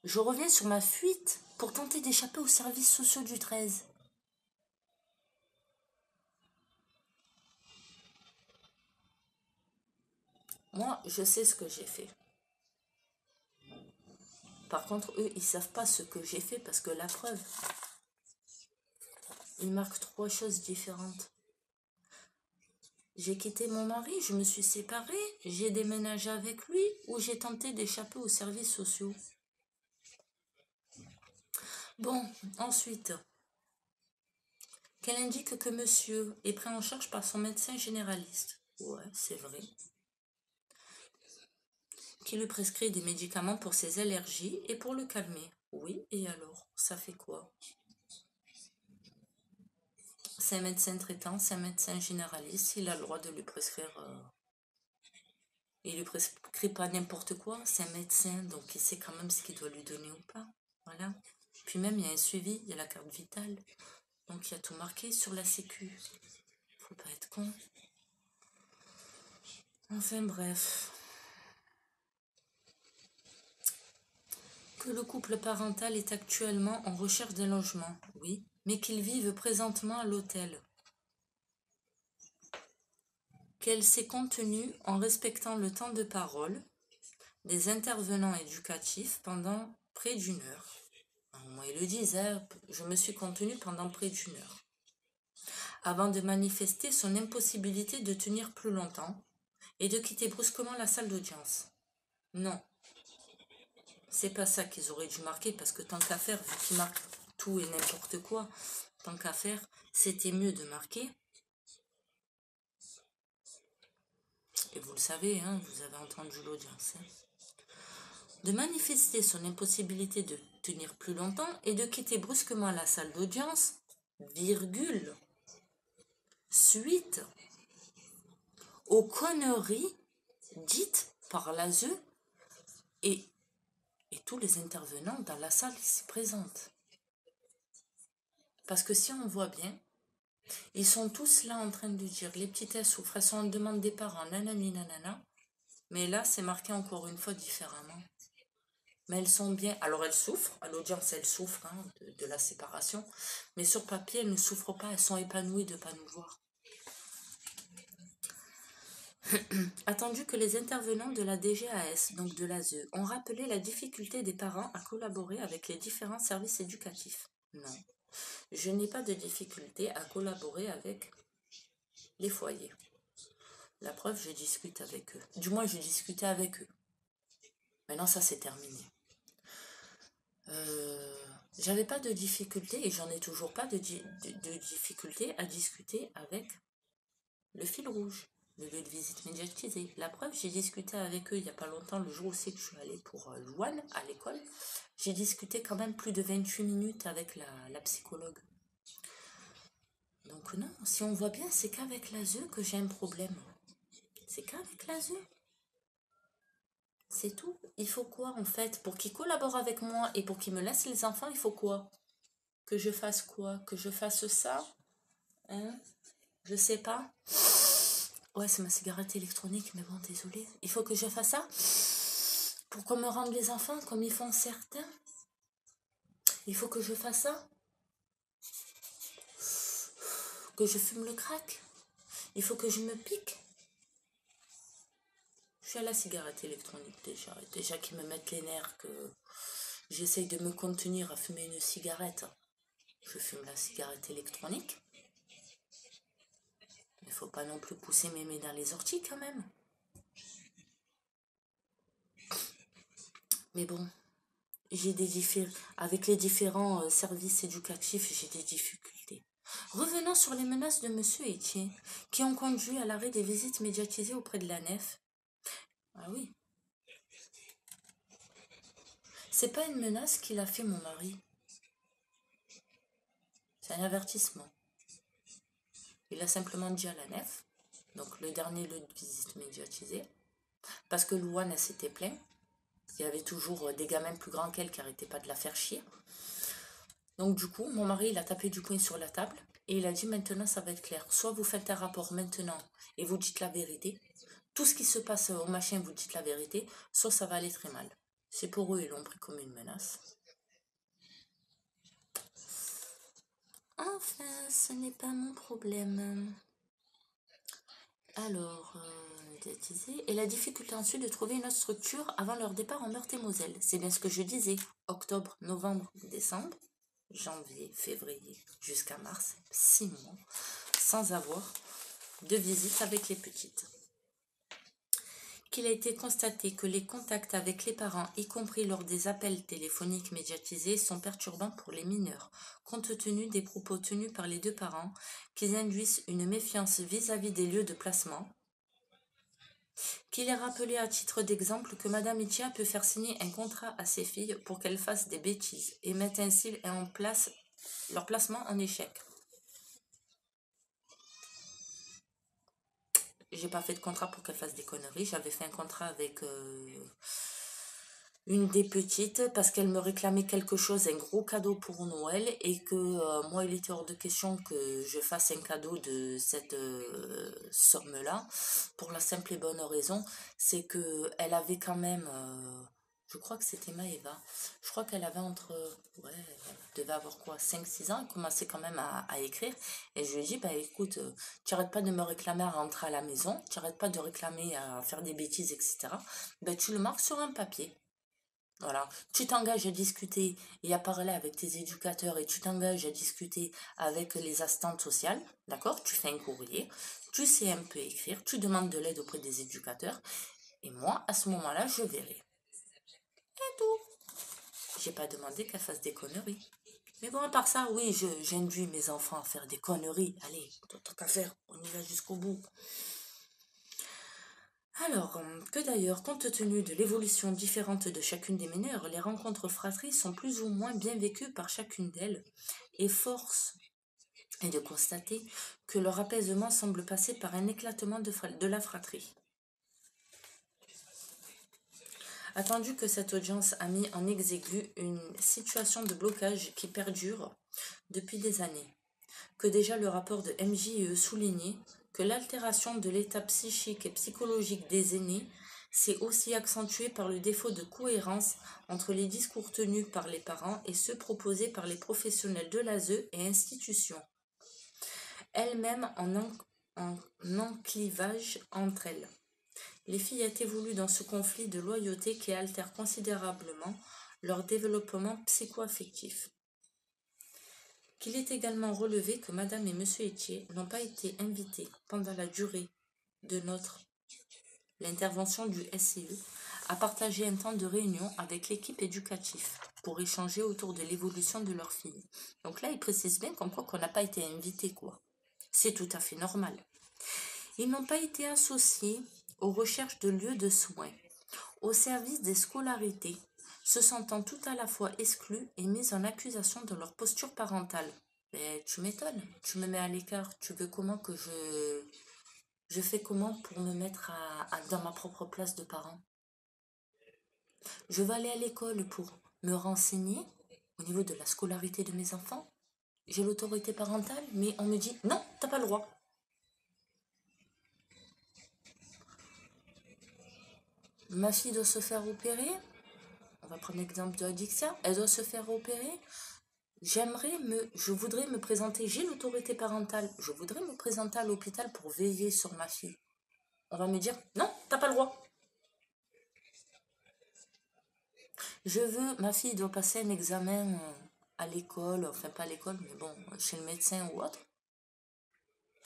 je reviens sur ma fuite pour tenter d'échapper aux services sociaux du 13. Moi, je sais ce que j'ai fait. Par contre, eux, ils ne savent pas ce que j'ai fait parce que la preuve, ils marquent 3 choses différentes. J'ai quitté mon mari, je me suis séparée, j'ai déménagé avec lui ou j'ai tenté d'échapper aux services sociaux. Bon, ensuite, qu'elle indique que monsieur est pris en charge par son médecin généraliste. Ouais, c'est vrai. Qui lui prescrit des médicaments pour ses allergies et pour le calmer. Oui, et alors, ça fait quoi? C'est un médecin traitant, c'est un médecin généraliste, il a le droit de lui prescrire... il lui prescrit pas n'importe quoi, c'est un médecin, donc il sait quand même ce qu'il doit lui donner ou pas. Voilà. Puis même, il y a un suivi, il y a la carte vitale. Donc, il y a tout marqué sur la sécu. Faut pas être con. Enfin, bref. Que le couple parental est actuellement en recherche d'un logement, oui, mais qu'ils vivent présentement à l'hôtel. Qu'elle s'est contenue en respectant le temps de parole des intervenants éducatifs pendant près d'une heure. Moi, ils le disent, hein, je me suis contenue pendant près d'une heure. Avant de manifester son impossibilité de tenir plus longtemps et de quitter brusquement la salle d'audience. Non, c'est pas ça qu'ils auraient dû marquer, parce que tant qu'à faire, vu qu'ils marquent tout et n'importe quoi, tant qu'à faire, c'était mieux de marquer. Et vous le savez, hein, vous avez entendu l'audience. Hein, de manifester son impossibilité de tenir plus longtemps et de quitter brusquement la salle d'audience, virgule, suite aux conneries dites par l'ASE et tous les intervenants dans la salle qui s'y présentent. Parce que si on voit bien, ils sont tous là en train de dire les petites elles souffrent, elles sont en demande des parents, nanani nanana. Mais là, c'est marqué encore une fois différemment. Mais elles sont bien. Alors elles souffrent, à l'audience elles souffrent hein, de la séparation. Mais sur papier, elles ne souffrent pas, elles sont épanouies de ne pas nous voir. Attendu que les intervenants de la DGAS, donc de l'ASE, ont rappelé la difficulté des parents à collaborer avec les différents services éducatifs. Non, je n'ai pas de difficulté à collaborer avec les foyers. La preuve, je discute avec eux. Du moins, je discutais avec eux. Maintenant, ça, c'est terminé. J'avais pas de difficulté, et j'en ai toujours pas de difficulté à discuter avec le fil rouge. le lieu de visite médiatisé. La preuve, j'ai discuté avec eux il n'y a pas longtemps, le jour aussi que je suis allée pour Louane à l'école. J'ai discuté quand même plus de 28 minutes avec la psychologue. Donc non, si on voit bien, c'est qu'avec l'ASE que j'ai un problème. C'est qu'avec l'ASE. C'est tout. Il faut quoi en fait? Pour qu'ils collaborent avec moi et pour qu'ils me laissent les enfants, il faut quoi? Que je fasse quoi? Que je fasse ça? Hein? Je sais pas. Ouais, c'est ma cigarette électronique, mais bon, désolé. Il faut que je fasse ça pour qu'on me rende les enfants comme ils font certains. Il faut que je fasse ça. Que je fume le crack. Il faut que je me pique. Je suis à la cigarette électronique déjà. Déjà qu'ils me mettent les nerfs, que j'essaye de me contenir à fumer une cigarette. Je fume la cigarette électronique. Il ne faut pas non plus pousser mes mains dans les orties quand même. Mais bon, j'ai des avec les différents services éducatifs, j'ai des difficultés. Revenons sur les menaces de Monsieur Etienne, qui ont conduit à l'arrêt des visites médiatisées auprès de la nef. Ah oui. C'est pas une menace qu'il a fait mon mari. C'est un avertissement. Il a simplement dit à la nef, donc le dernier lieu de visite médiatisée, parce que Louane, elle s'était plainte. Il y avait toujours des gamins plus grands qu'elle qui n'arrêtaient pas de la faire chier. Donc du coup, mon mari, il a tapé du poing sur la table et il a dit maintenant ça va être clair. Soit vous faites un rapport maintenant et vous dites la vérité. Tout ce qui se passe au machin, vous dites la vérité. Soit ça va aller très mal. C'est pour eux, ils l'ont pris comme une menace. Enfin, ce n'est pas mon problème. Alors, et la difficulté ensuite de trouver une autre structure avant leur départ en Meurthe-et-Moselle. C'est bien ce que je disais. Octobre, novembre, décembre, janvier, février, jusqu'à mars, 6 mois, sans avoir de visite avec les petites. Qu'il a été constaté que les contacts avec les parents, y compris lors des appels téléphoniques médiatisés, sont perturbants pour les mineurs, compte tenu des propos tenus par les deux parents, qu'ils induisent une méfiance vis-à-vis des lieux de placement. Qu'il est rappelé à titre d'exemple que Madame Etienne peut faire signer un contrat à ses filles pour qu'elles fassent des bêtises et mettent ainsi en place leur placement en échec. J'ai pas fait de contrat pour qu'elle fasse des conneries. J'avais fait un contrat avec une des petites parce qu'elle me réclamait quelque chose, un gros cadeau pour Noël, et que moi, il était hors de question que je fasse un cadeau de cette somme-là, pour la simple et bonne raison, c'est que elle avait quand même, je crois que c'était Maëva, je crois qu'elle avait ouais, elle devait avoir quoi, 5-6 ans, elle commençait quand même à écrire, et je lui ai dit, bah écoute, tu n'arrêtes pas de me réclamer à rentrer à la maison, tu n'arrêtes pas de réclamer à faire des bêtises, etc., bah tu le marques sur un papier. Voilà, tu t'engages à discuter et à parler avec tes éducateurs et tu t'engages à discuter avec les assistantes sociales, d'accord? Tu fais un courrier, tu sais un peu écrire, tu demandes de l'aide auprès des éducateurs et moi, à ce moment-là, je verrai. Et tout. J'ai pas demandé qu'elle fasse des conneries. Mais bon, à part ça, oui, j'induis mes enfants à faire des conneries. Allez, tant qu'à faire, on y va jusqu'au bout. Alors, que d'ailleurs, compte tenu de l'évolution différente de chacune des mineurs, les rencontres fratries sont plus ou moins bien vécues par chacune d'elles, et force est de constater que leur apaisement semble passer par un éclatement de la fratrie. Attendu que cette audience a mis en exécu une situation de blocage qui perdure depuis des années, que déjà le rapport de MJE soulignait que l'altération de l'état psychique et psychologique des aînés s'est aussi accentuée par le défaut de cohérence entre les discours tenus par les parents et ceux proposés par les professionnels de l'ASE et institutions, elles-mêmes en enclivage entre elles. Les fillettes évoluent dans ce conflit de loyauté qui altère considérablement leur développement psycho-affectif. Qu'il est également relevé que Madame et Monsieur Etienne n'ont pas été invités pendant la durée de l'intervention du SCE à partager un temps de réunion avec l'équipe éducative pour échanger autour de l'évolution de leur fille. Donc là, il précise bien comme quoi qu'on n'a pas été invité, quoi. C'est tout à fait normal. Ils n'ont pas été associés aux recherches de lieux de soins, au service des scolarités, se sentant tout à la fois exclus et mis en accusation de leur posture parentale. Mais tu m'étonnes, tu me mets à l'écart, tu veux comment que je fais comment pour me mettre dans ma propre place de parent? Je vais aller à l'école pour me renseigner au niveau de la scolarité de mes enfants. J'ai l'autorité parentale, mais on me dit non, t'as pas le droit. Ma fille doit se faire opérer. On va prendre l'exemple de Adixia. Elle doit se faire opérer. Je voudrais me présenter. J'ai l'autorité parentale. Je voudrais me présenter à l'hôpital pour veiller sur ma fille. On va me dire non, t'as pas le droit. Ma fille doit passer un examen à l'école, enfin pas à l'école, mais bon, chez le médecin ou autre.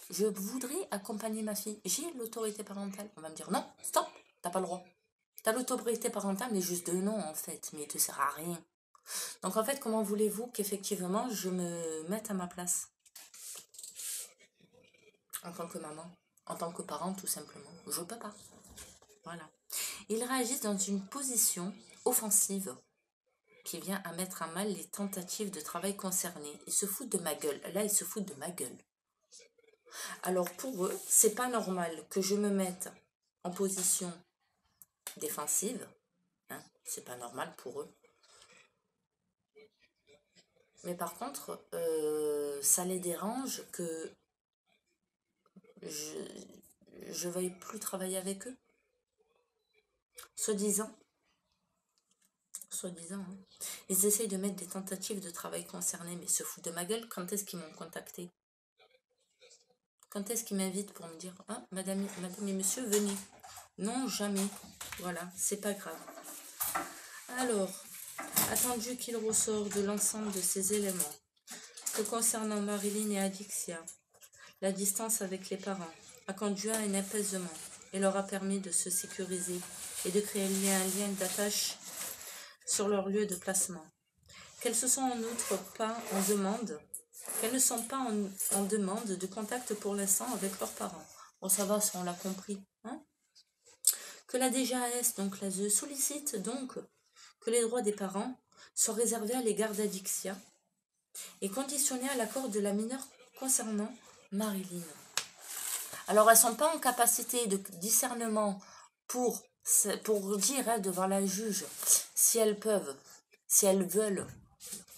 Je voudrais accompagner ma fille. J'ai l'autorité parentale. On va me dire non, stop, t'as pas le droit. T'as l'autorité parentale, mais juste de nom en fait, mais il te sert à rien. Donc en fait, comment voulez-vous qu'effectivement je me mette à ma place en tant que maman, en tant que parent tout simplement? Je peux pas. Voilà. Ils réagissent dans une position offensive qui vient à mettre à mal les tentatives de travail concernées. Ils se foutent de ma gueule. Là, ils se foutent de ma gueule. Alors pour eux, c'est pas normal que je me mette en position défensive. Hein, c'est pas normal pour eux. Mais par contre, ça les dérange que je veuille plus travailler avec eux. Soi-disant, hein, ils essayent de mettre des tentatives de travail concernées, mais se foutent de ma gueule. Quand est-ce qu'ils m'ont contacté? Quand est-ce qu'ils m'invitent pour me dire ah, madame et monsieur, venez? Non, jamais. Voilà, c'est pas grave. Alors, attendu qu'il ressort de l'ensemble de ces éléments que concernant Marilyn et Adixia, la distance avec les parents a conduit à un apaisement et leur a permis de se sécuriser et de créer un lien d'attache sur leur lieu de placement. Qu'elles ne sont en outre pas en demande, qu'elles ne sont pas en demande de contact pour l'instant avec leurs parents. Bon, ça va, ça on l'a compris. Hein, que la DGAS, donc l'ASE, sollicite donc que les droits des parents soient réservés à l'égard d'Adixia et conditionnés à l'accord de la mineure concernant Marilyn. Alors, elles ne sont pas en capacité de discernement pour dire devant la juge si elles peuvent, si elles veulent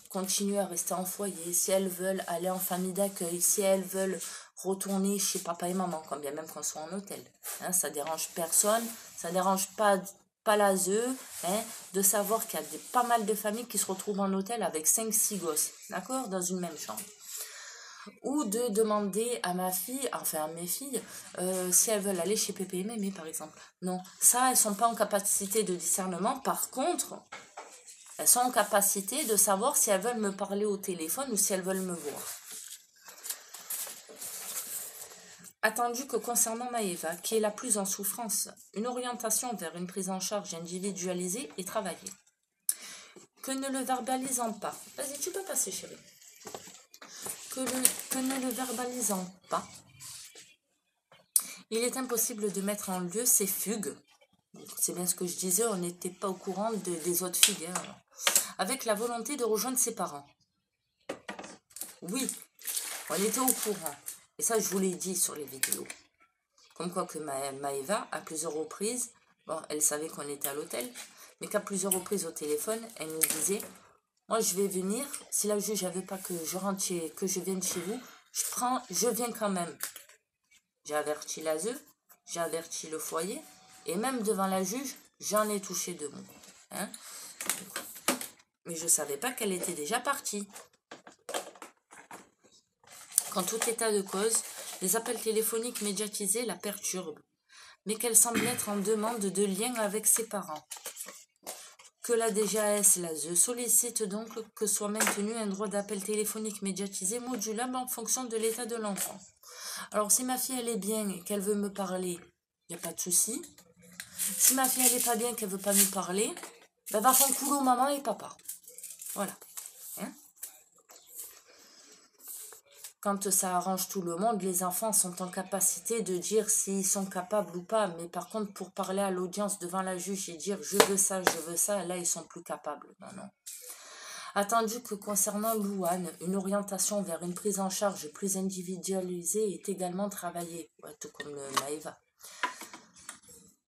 continuer à rester en foyer, si elles veulent aller en famille d'accueil, si elles veulent retourner chez papa et maman, quand bien même qu'on soit en hôtel. Hein, ça dérange personne, ça dérange pas l'ASE, hein, de savoir qu'il y a pas mal de familles qui se retrouvent en hôtel avec 5-6 gosses, d'accord, dans une même chambre. Ou de demander à ma fille, enfin à mes filles, si elles veulent aller chez Pépé et Mémé par exemple. Non, ça, elles sont pas en capacité de discernement. Par contre, elles sont en capacité de savoir si elles veulent me parler au téléphone ou si elles veulent me voir. Attendu que concernant Maëva, qui est la plus en souffrance, une orientation vers une prise en charge individualisée est travaillée. Que ne le verbalisant pas, vas-y tu peux passer chérie, que ne le verbalisant pas, il est impossible de mettre en lieu ces fugues. C'est bien ce que je disais, on n'était pas au courant des autres fugues, hein, avec la volonté de rejoindre ses parents. Oui, on était au courant. Et ça, je vous l'ai dit sur les vidéos. Comme quoi que Maëva, à plusieurs reprises, bon, elle savait qu'on était à l'hôtel, mais qu'à plusieurs reprises au téléphone, elle nous disait, moi je vais venir, si la juge ne veut pas que je rentre que je vienne chez vous, je viens quand même. J'ai averti l'ASE, j'ai averti le foyer, et même devant la juge, j'en ai touché 2 mots. Hein? Mais je ne savais pas qu'elle était déjà partie. Qu'en tout état de cause, les appels téléphoniques médiatisés la perturbent, mais qu'elle semble être en demande de lien avec ses parents. Que la DGAS, l'ASE, sollicite donc que soit maintenu un droit d'appel téléphonique médiatisé modulable en fonction de l'état de l'enfant. Alors, si ma fille, elle est bien et qu'elle veut me parler, il n'y a pas de souci. Si ma fille, elle n'est pas bien et qu'elle ne veut pas nous parler, ben, va faire couler maman et papa. Voilà. Hein? quand ça arrange tout le monde, les enfants sont en capacité de dire s'ils sont capables ou pas. Mais par contre, pour parler à l'audience devant la juge et dire je veux ça, là, ils sont plus capables. Non, non. Attendu que concernant Louane, une orientation vers une prise en charge plus individualisée est également travaillée, ouais, tout comme le Maëva.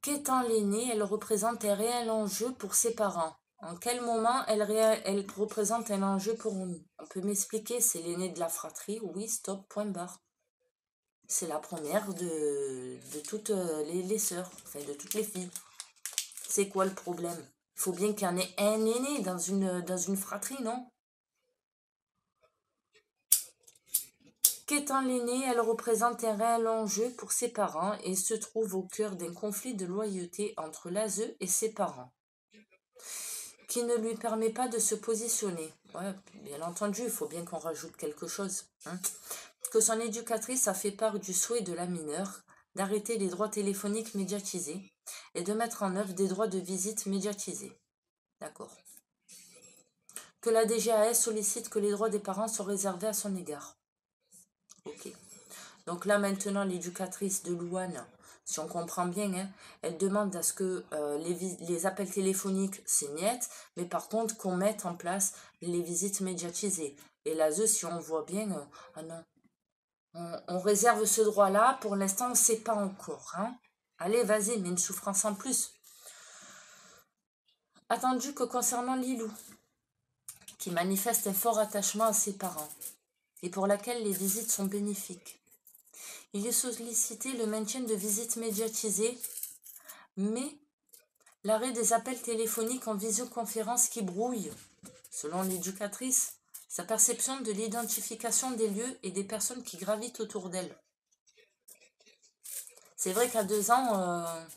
Qu'étant l'aînée, elle représente un réel enjeu pour ses parents. En quel moment elle représente un enjeu pour nous? On peut m'expliquer, c'est l'aînée de la fratrie? Oui, stop, point barre. C'est la première de toutes les sœurs, enfin de toutes les filles. C'est quoi le problème? Il faut bien qu'il y en ait un aîné dans une fratrie, non? Qu'étant l'aînée, elle représente un réel enjeu pour ses parents et se trouve au cœur d'un conflit de loyauté entre l'ASE et ses parents, qui ne lui permet pas de se positionner. Ouais, bien entendu, il faut bien qu'on rajoute quelque chose. Hein. Que son éducatrice a fait part du souhait de la mineure d'arrêter les droits téléphoniques médiatisés et de mettre en œuvre des droits de visite médiatisés. D'accord. Que la DGAS sollicite que les droits des parents soient réservés à son égard. Ok. Donc là maintenant, l'éducatrice de Louane, si on comprend bien, hein, elle demande à ce que les appels téléphoniques, c'est niet, mais par contre qu'on mette en place les visites médiatisées. Et là, si on voit bien, ah non, on réserve ce droit-là, pour l'instant, on ne sait pas encore. Hein. Allez, vas-y, mais une souffrance en plus. Attendu que concernant Lilou, qui manifeste un fort attachement à ses parents, et pour laquelle les visites sont bénéfiques. Il est sollicité le maintien de visites médiatisées, mais l'arrêt des appels téléphoniques en visioconférence qui brouille, selon l'éducatrice, sa perception de l'identification des lieux et des personnes qui gravitent autour d'elle. C'est vrai qu'à 2 ans,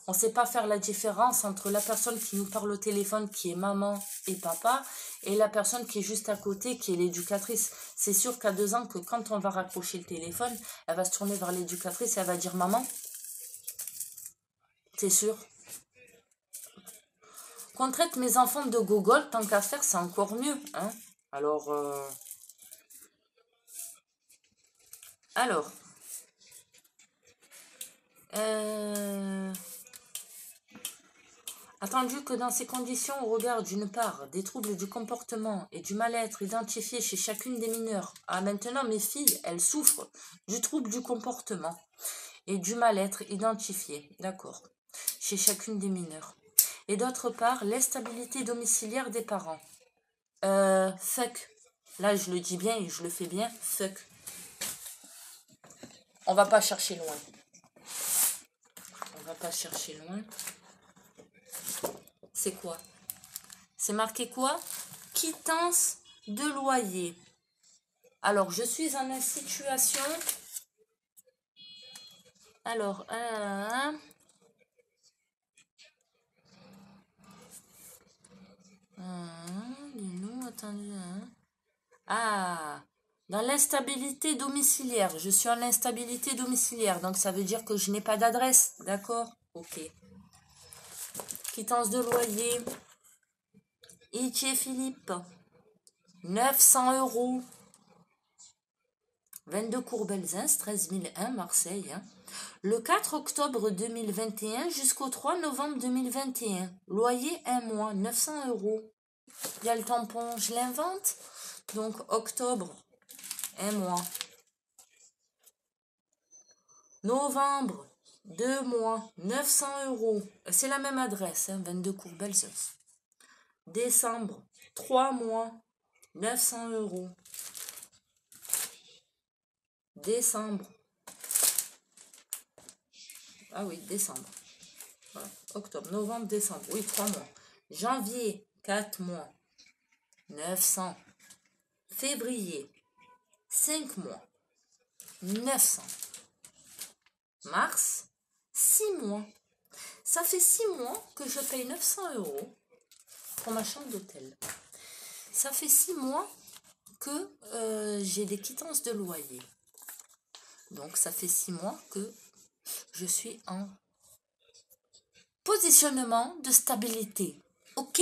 on ne sait pas faire la différence entre la personne qui nous parle au téléphone, qui est maman et papa, et la personne qui est juste à côté, qui est l'éducatrice. C'est sûr qu'à 2 ans, que quand on va raccrocher le téléphone, elle va se tourner vers l'éducatrice et elle va dire « Maman ». C'est sûr. Qu'on traite mes enfants de gogol, tant qu'à faire, c'est encore mieux. Hein. Alors, attendu que dans ces conditions, au regard d'une part des troubles du comportement et du mal-être identifiés chez chacune des mineurs, maintenant mes filles, elles souffrent du trouble du comportement et du mal-être identifié, d'accord, chez chacune des mineurs. Et d'autre part, l'instabilité domiciliaire des parents. Fuck. Là, je le dis bien et je le fais bien, fuck. On va pas chercher loin. On va pas chercher loin. C'est quoi? C'est marqué quoi? Quittance de loyer. Alors, je suis en situation... Alors, dis-nous, attendez. Ah, dans l'instabilité domiciliaire. Je suis en instabilité domiciliaire. Donc, ça veut dire que je n'ai pas d'adresse. D'accord? Ok. Quittance de loyer. Itier Philippe. 900 €. 22 Courbelzins, 13 001, Marseille. Hein. Le 4 octobre 2021 jusqu'au 3 novembre 2021. Loyer 1 mois, 900 €. Il y a le tampon, je l'invente. Donc, octobre, 1 mois. Novembre, 2 mois, 900 €. C'est la même adresse, hein, 22 Courbelzins. Décembre, 3 mois, 900 €. Décembre. Ah oui, décembre. Voilà. Octobre, novembre, décembre. Oui, 3 mois. Janvier, 4 mois. 900. Février, 5 mois. 900. Mars, 6 mois. Ça fait 6 mois que je paye 900 € pour ma chambre d'hôtel. Ça fait 6 mois que j'ai des quittances de loyer. Donc, ça fait 6 mois que je suis en positionnement de stabilité. Ok?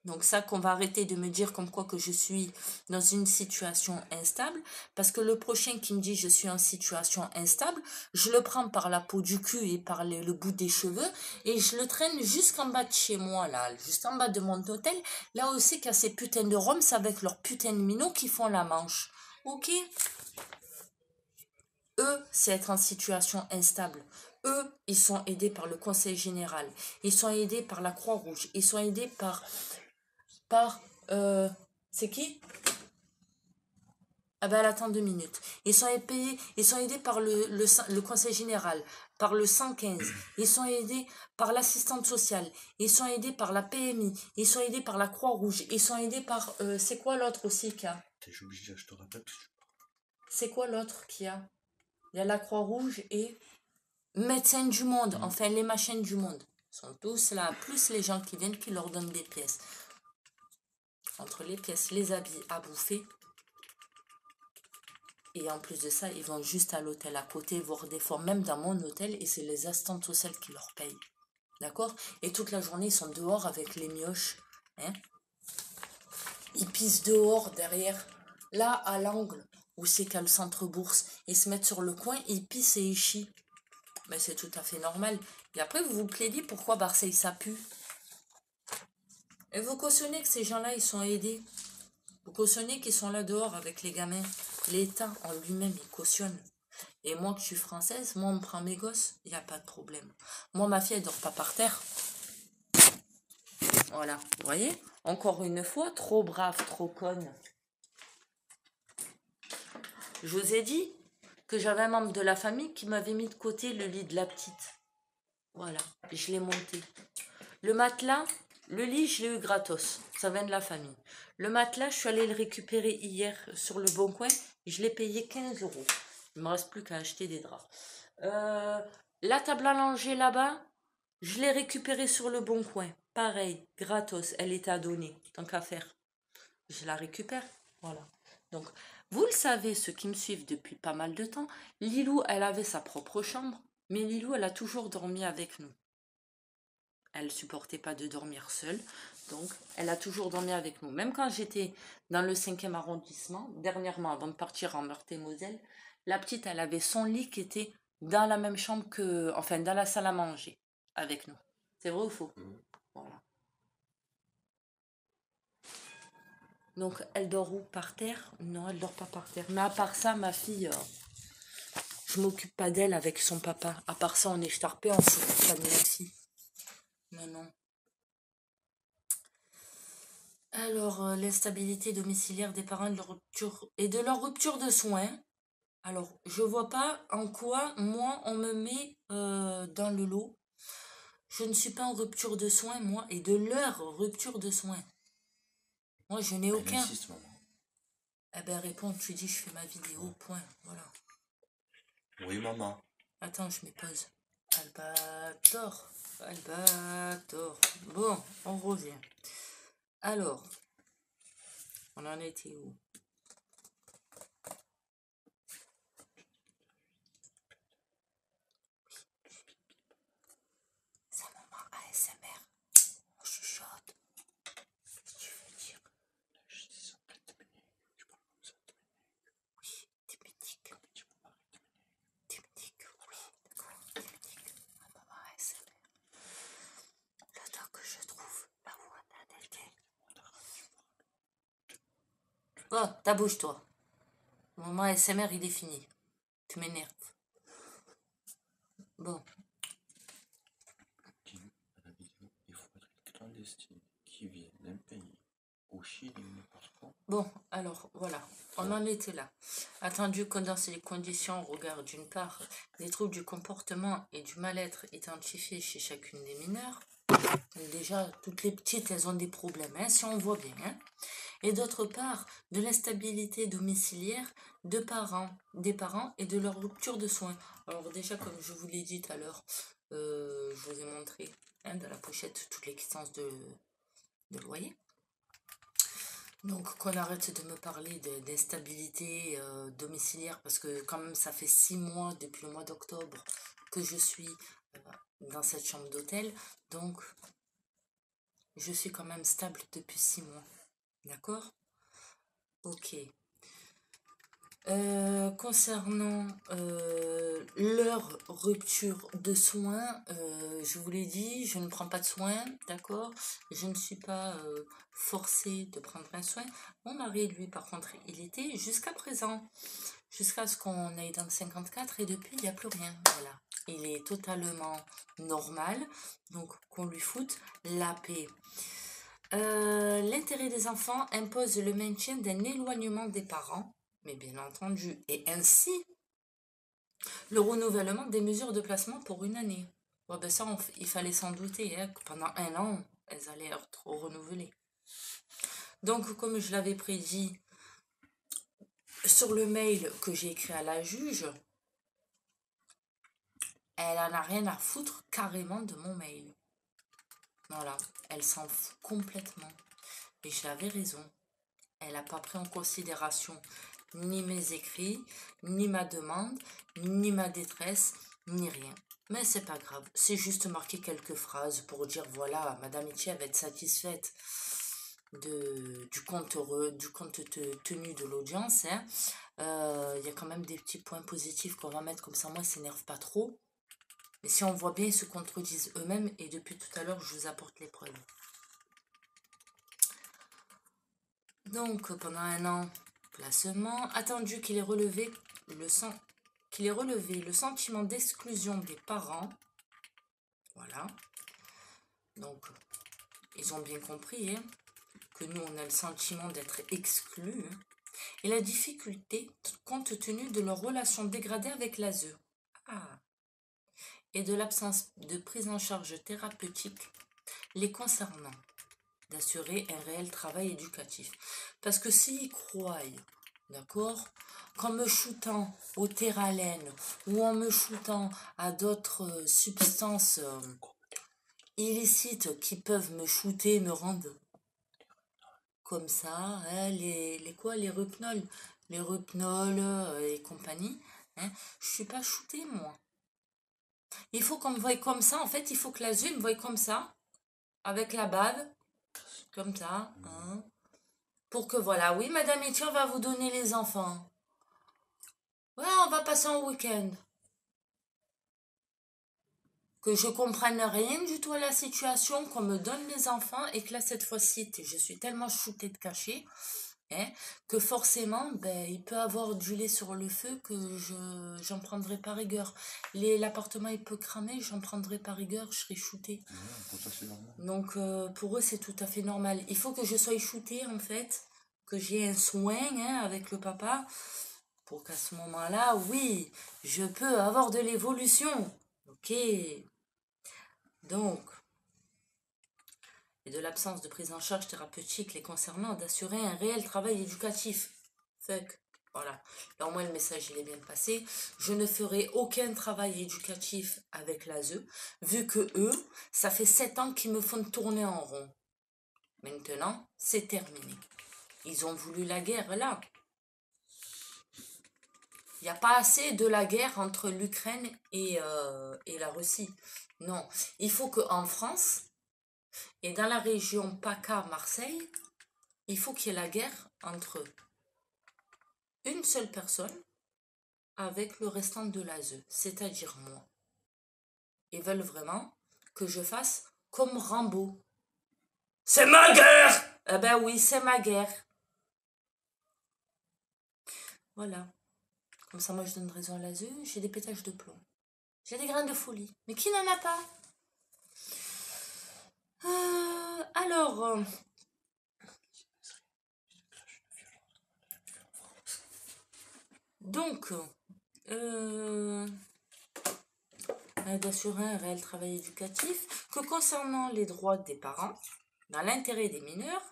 Donc ça, qu'on va arrêter de me dire comme quoi que je suis dans une situation instable, parce que le prochain qui me dit je suis en situation instable, je le prends par la peau du cul et par le bout des cheveux et je le traîne jusqu'en bas de chez moi, là, juste en bas de mon hôtel, là aussi qu'il y a ces putains de roms avec leurs putains de minots qui font la manche. Ok? Eux, c'est être en situation instable. Eux, ils sont aidés par le Conseil général. Ils sont aidés par la Croix-Rouge. Ils sont aidés par c'est qui? Ah ben elle attend 2 minutes. Ils sont aidés par le Conseil général, par le 115. Ils sont aidés par l'assistante sociale. Ils sont aidés par la PMI. Ils sont aidés par la Croix-Rouge. Ils sont aidés par... c'est quoi l'autre aussi qu'il y a? T'es obligé, je te rappelle. C'est quoi l'autre qu'il y a? Il y a la Croix-Rouge et Médecins du monde. Enfin, les machines du monde. Ils sont tous là. Plus les gens qui viennent qui leur donnent des pièces. Entre les pièces, les habits à bouffer. Et en plus de ça, ils vont juste à l'hôtel à côté, voire des fois même dans mon hôtel, et c'est les assistantes sociales qui leur payent. D'accord? Et toute la journée, ils sont dehors avec les mioches. Hein? Ils pissent dehors, derrière. Là, à l'angle, où c'est qu'à le centre-bourse. Ils se mettent sur le coin, ils pissent et ils chient. Mais c'est tout à fait normal. Et après, vous vous plaidez pourquoi Marseille, ça pue. Et vous cautionnez que ces gens-là, ils sont aidés. Vous cautionnez qu'ils sont là dehors avec les gamins. L'État en lui-même, il cautionne. Et moi, que je suis française, moi, on me prend mes gosses, il n'y a pas de problème. Moi, ma fille, elle dort pas par terre. Voilà, vous voyez? Encore une fois, trop brave, trop conne. Je vous ai dit que j'avais un membre de la famille qui m'avait mis de côté le lit de la petite. Voilà, je l'ai monté. Le matelas, le lit, je l'ai eu gratos. Ça vient de la famille. Le matelas, je suis allée le récupérer hier sur le Bon Coin. Je l'ai payé 15 euros. Il ne me reste plus qu'à acheter des draps. La table à langer là-bas, je l'ai récupérée sur le Bon Coin. Pareil, gratos. Elle était à donner, tant qu'à faire. Je la récupère. Voilà. Donc, vous le savez, ceux qui me suivent depuis pas mal de temps, Lilou, elle avait sa propre chambre. Mais Lilou, elle a toujours dormi avec nous. Elle supportait pas de dormir seule, donc elle a toujours dormi avec nous. Même quand j'étais dans le 5e arrondissement, dernièrement avant de partir en Meurthe-et-Moselle, la petite, elle avait son lit qui était dans la même chambre que, enfin dans la salle à manger avec nous. C'est vrai ou faux? Voilà. Donc elle dort où? Par terre? Non, elle dort pas par terre. Mais à part ça, ma fille, je m'occupe pas d'elle avec son papa. À part ça, on est charpé, on s'occupe pas de notre fille. Non, non. Alors, l'instabilité domiciliaire des parents et de leur rupture de soins. Alors, je vois pas en quoi, moi, on me met dans le lot. Je ne suis pas en rupture de soins, moi, et de leur rupture de soins. Moi, je n'ai aucun. Insiste, maman. Eh ben, réponds, tu dis, je fais ma vidéo, point. Voilà. Oui, maman. Attends, je mets pause. Albator. Albator. Bon, on revient. Alors, on en était où? C'est un moment ASMR. On chuchote. Qu'est-ce que tu veux dire? Je dis ça, tu parles comme ça, Oui, Timonique. Timonique, oui, d'accord, Timonique. Un moment ASMR. Le temps que je trouve là où on en était. Oh, ta bouche, toi. Le moment ASMR, il est fini. Tu m'énerves. Bon. dis-nous à la vidéo, il faut être clandestine qui vient d'un pays au Chili ou n'importe quoi. Bon, alors, voilà. On en était là. Attendu que dans ces conditions, on regarde d'une part les troubles du comportement et du mal-être identifiés chez chacune des mineurs. Déjà, toutes les petites, elles ont des problèmes, hein, si on voit bien. Hein. Et d'autre part, de l'instabilité domiciliaire des parents et de leur rupture de soins. Alors déjà, comme je vous l'ai dit tout à l'heure, je vous ai montré hein, dans la pochette toutes les quittances de loyer. Donc qu'on arrête de me parler d'instabilité domiciliaire parce que quand même ça fait 6 mois depuis le mois d'octobre que je suis dans cette chambre d'hôtel. Donc je suis quand même stable depuis 6 mois. D'accord? Ok. Concernant leur rupture de soins, je vous l'ai dit, je ne prends pas de soins, d'accord? Je ne suis pas forcée de prendre un soin. Mon mari, lui, par contre, il était jusqu'à présent, jusqu'à ce qu'on aille dans le 54 et depuis, il n'y a plus rien. Voilà. Il est totalement normal, donc qu'on lui foute la paix. L'intérêt des enfants impose le maintien d'un éloignement des parents, mais bien entendu, et ainsi le renouvellement des mesures de placement pour une année. Bon, ben ça, il fallait s'en douter, hein, que pendant 1 an, elles allaient être renouvelées. Donc, comme je l'avais prédit sur le mail que j'ai écrit à la juge, elle en a rien à foutre carrément de mon mail. Voilà, elle s'en fout complètement. Et j'avais raison. Elle n'a pas pris en considération ni mes écrits, ni ma demande, ni ma détresse, ni rien. Mais c'est pas grave, c'est juste marquer quelques phrases pour dire voilà, Madame Itier va être satisfaite du compte tenu de l'audience. Hein. Y a quand même des petits points positifs qu'on va mettre comme ça, moi ça s'énerve pas trop. Mais si on voit bien, ils se contredisent eux-mêmes et depuis tout à l'heure, je vous apporte les preuves. Donc, pendant 1 an, placement, attendu qu'il ait relevé le sentiment d'exclusion des parents. Voilà. Donc, ils ont bien compris hein, que nous, on a le sentiment d'être exclus. Hein, et la difficulté, compte tenu de leur relation dégradée avec l'ASE. Ah. Et de l'absence de prise en charge thérapeutique les concernant. D'assurer un réel travail éducatif. Parce que s'ils croient, d'accord, qu'en me shootant au Terralène ou en me shootant à d'autres substances illicites qui peuvent me shooter, me rendre comme ça, hein, les Rohypnol, et compagnie, hein, je suis pas shootée moi. Il faut qu'on me voie comme ça, en fait, il faut que l'ASE me voie comme ça, avec la bave, comme ça, hein. Pour que voilà, oui, Madame Etienne va vous donner les enfants. Ouais, on va passer un week-end. Que je comprenne rien du tout à la situation, qu'on me donne les enfants et que là, cette fois-ci, je suis tellement shootée de cachet hein, que forcément, ben, il peut avoir du lait sur le feu que j'en prendrai pas rigueur. L'appartement, il peut cramer, j'en prendrai pas rigueur, je serai shootée. Ouais, ça, c'est normal. Donc, pour eux, c'est tout à fait normal. Il faut que je sois shootée, en fait, que j'ai un soin hein, avec le papa, pour qu'à ce moment-là, oui, je peux avoir de l'évolution. Ok. Donc, et de l'absence de prise en charge thérapeutique les concernant, d'assurer un réel travail éducatif. Fuck. Voilà. Là, au moins, le message, il est bien passé. Je ne ferai aucun travail éducatif avec l'ASE, vu que eux, ça fait 7 ans qu'ils me font tourner en rond. Maintenant, c'est terminé. Ils ont voulu la guerre, là. Il n'y a pas assez de la guerre entre l'Ukraine et la Russie. Non. Il faut qu'en France, et dans la région PACA-Marseille, il faut qu'il y ait la guerre entre une seule personne avec le restant de l'ASE, c'est-à-dire moi. Ils veulent vraiment que je fasse comme Rambo. C'est ma guerre! Eh ben oui, c'est ma guerre. Voilà. Comme ça, moi, je donne raison à l'ASE, j'ai des pétages de plomb. J'ai des grains de folie. Mais qui n'en a pas? Alors... Donc, d'assurer un réel travail éducatif, que concernant les droits des parents, dans l'intérêt des mineurs,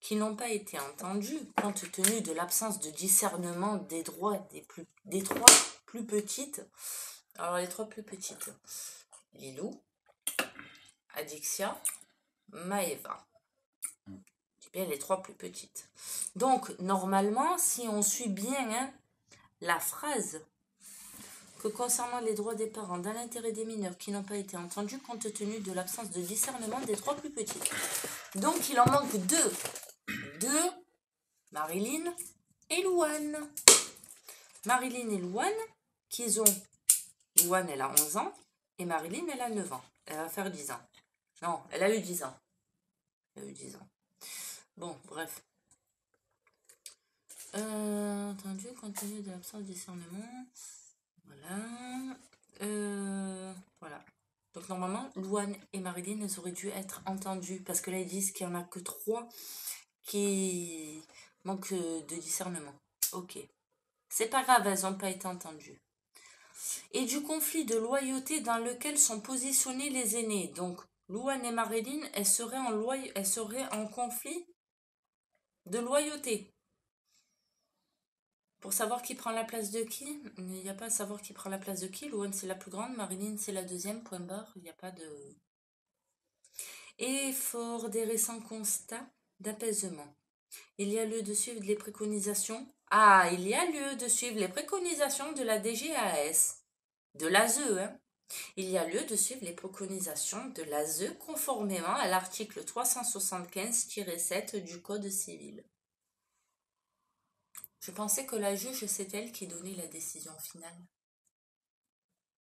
qui n'ont pas été entendus, compte tenu de l'absence de discernement des droits des 3 plus petites. Alors, les 3 plus petites, Lilou, Adixia, Maëva. C'est bien les 3 plus petites. Donc, normalement, si on suit bien hein, la phrase que concernant les droits des parents dans l'intérêt des mineurs qui n'ont pas été entendus compte tenu de l'absence de discernement des trois plus petits. Donc il en manque deux. Deux, Marilyn et Louane. Marilyn et Louane, qu'ils ont... Louane, elle a 11 ans et Marilyn, elle a 9 ans. Elle va faire 10 ans. Non, elle a eu 10 ans. Elle a eu 10 ans. Bon, bref. Entendu, compte tenu de l'absence de discernement. Voilà. Voilà. Donc normalement, Louane et Marilyn, elles auraient dû être entendues. Parce que là, ils disent qu'il n'y en a que 3 qui manquent de discernement. Ok. C'est pas grave, elles n'ont pas été entendues. Et du conflit de loyauté dans lequel sont positionnés les aînés. Donc, Louane et Marilyn, elles seraient en conflit de loyauté. Pour savoir qui prend la place de qui, il n'y a pas à savoir qui prend la place de qui. Louane, c'est la plus grande, Marilyn, c'est la deuxième, point barre. Il n'y a pas de... Et fort des récents constats d'apaisement, il y a lieu de suivre les préconisations. Ah, il y a lieu de suivre les préconisations de la DGAS, de l'ASE, hein. Il y a lieu de suivre les préconisations de l'ASE conformément à l'article 375-7 du Code civil. Je pensais que la juge, c'est elle qui donnait la décision finale.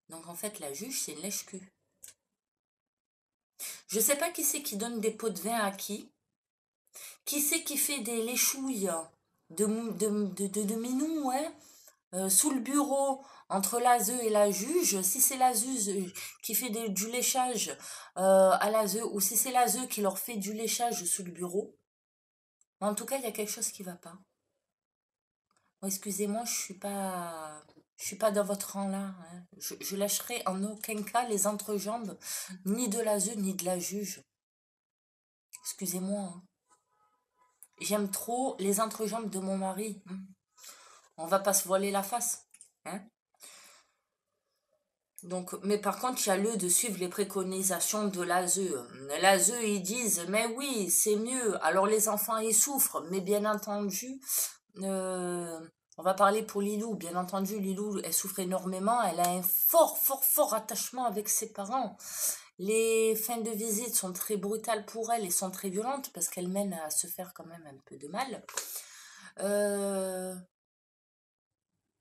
Donc en fait, la juge, c'est une lèche-cul. Je sais pas qui c'est qui donne des pots de vin à qui. Qui c'est qui fait des léchouilles de minou, hein, sous le bureau, entre l'ASE et la juge. Si c'est l'ASE qui fait du léchage à l'ASE, ou si c'est l'ASE qui leur fait du léchage sous le bureau. En tout cas, il y a quelque chose qui va pas. Bon, excusez-moi, je suis pas dans votre rang là, hein. Je lâcherai en aucun cas les entrejambes, ni de l'ASE, ni de la juge. Excusez-moi, hein. J'aime trop les entrejambes de mon mari. On va pas se voiler la face, hein. Donc, mais par contre, il y a lieu de suivre les préconisations de l'ASE. L'ASE, ils disent, mais oui, c'est mieux. Alors les enfants, ils souffrent, mais bien entendu, on va parler pour Lilou. Bien entendu, Lilou, elle souffre énormément. Elle a un fort attachement avec ses parents. Les fins de visite sont très brutales pour elle et sont très violentes parce qu'elle mène à se faire quand même un peu de mal.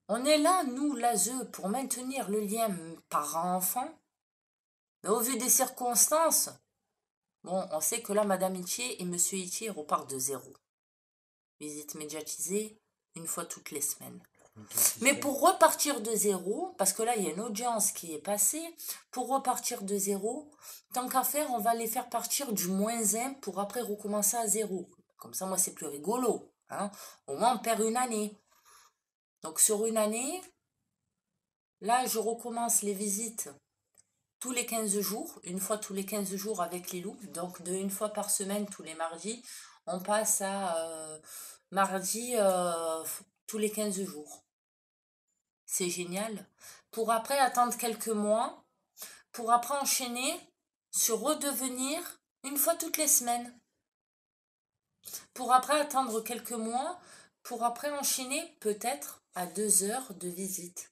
On est là, nous, l'ASE, pour maintenir le lien parent-enfant. Mais au vu des circonstances, bon, on sait que là, Madame Itier et Monsieur Itier repartent de zéro. Visite médiatisée, une fois toutes les semaines. Mais pour repartir de zéro, parce que là, il y a une audience qui est passée, pour repartir de zéro, tant qu'à faire, on va les faire partir du -1 pour après recommencer à zéro. Comme ça, moi, c'est plus rigolo, hein. Au moins, on perd une année. Donc, sur une année, là, je recommence les visites tous les 15 jours, une fois tous les 15 jours avec Lilou. Donc, une fois par semaine, tous les mardis, on passe à mardi tous les 15 jours. C'est génial. Pour après attendre quelques mois, pour après enchaîner sur redevenir une fois toutes les semaines. Pour après attendre quelques mois, pour après enchaîner peut-être à 2 heures de visite.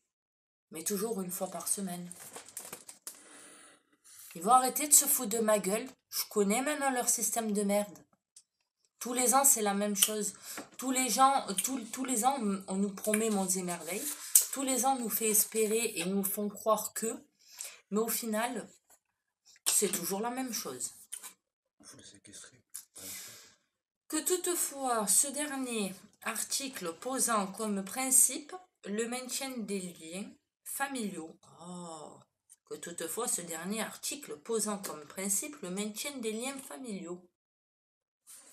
Mais toujours une fois par semaine. Ils vont arrêter de se foutre de ma gueule. Je connais maintenant leur système de merde. Tous les ans, c'est la même chose. Tous les ans, on nous promet monts et merveilles. Tous les ans, on nous fait espérer et nous font croire que. Mais au final, c'est toujours la même chose. Faut le séquestrer. Que toutefois, ce dernier article posant comme principe le maintien des liens familiaux. Que toutefois, ce dernier article posant comme principe le maintien des liens familiaux.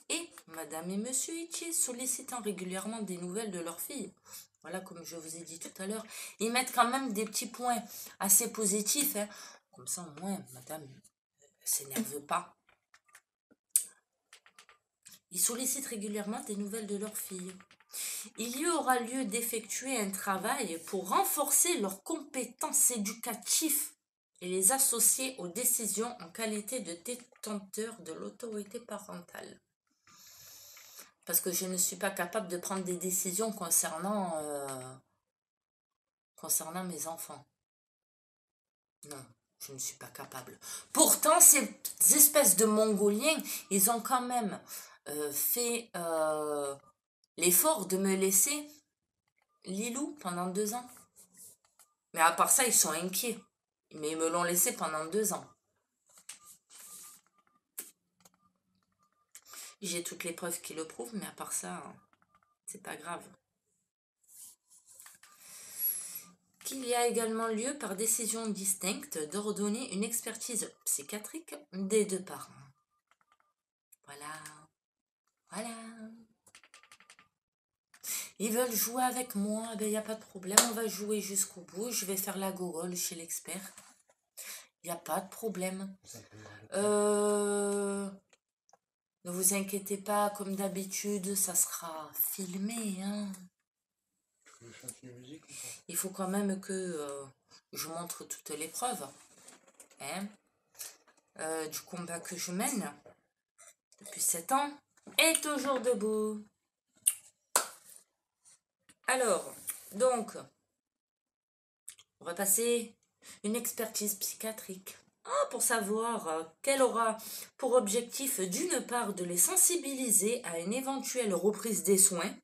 Et Madame et Monsieur Itier sollicitant régulièrement des nouvelles de leur fille. Voilà, comme je vous ai dit tout à l'heure, ils mettent quand même des petits points assez positifs, hein. Comme ça, au moins, Madame ne s'énerve pas. Ils sollicitent régulièrement des nouvelles de leur fille. Il y aura lieu d'effectuer un travail pour renforcer leurs compétences éducatives et les associer aux décisions en qualité de détenteur de l'autorité parentale. Parce que je ne suis pas capable de prendre des décisions concernant mes enfants. Non, je ne suis pas capable. Pourtant, ces espèces de Mongoliens, ils ont quand même fait l'effort de me laisser Lilou pendant 2 ans. Mais à part ça, ils sont inquiets. Mais ils me l'ont laissé pendant 2 ans. J'ai toutes les preuves qui le prouvent, mais à part ça, c'est pas grave. Qu'il y a également lieu par décision distincte d'ordonner une expertise psychiatrique des 2 parents. Voilà. Voilà. Ils veulent jouer avec moi, ben il n'y a pas de problème, on va jouer jusqu'au bout. Je vais faire la gogole chez l'expert. Il n'y a pas de problème. Ne vous inquiétez pas, comme d'habitude, ça sera filmé. Hein. Il faut quand même que je montre toutes les preuves du combat que je mène depuis 7 ans et toujours debout. Alors, donc, on va passer une expertise psychiatrique pour savoir qu'elle aura pour objectif d'une part de les sensibiliser à une éventuelle reprise des soins.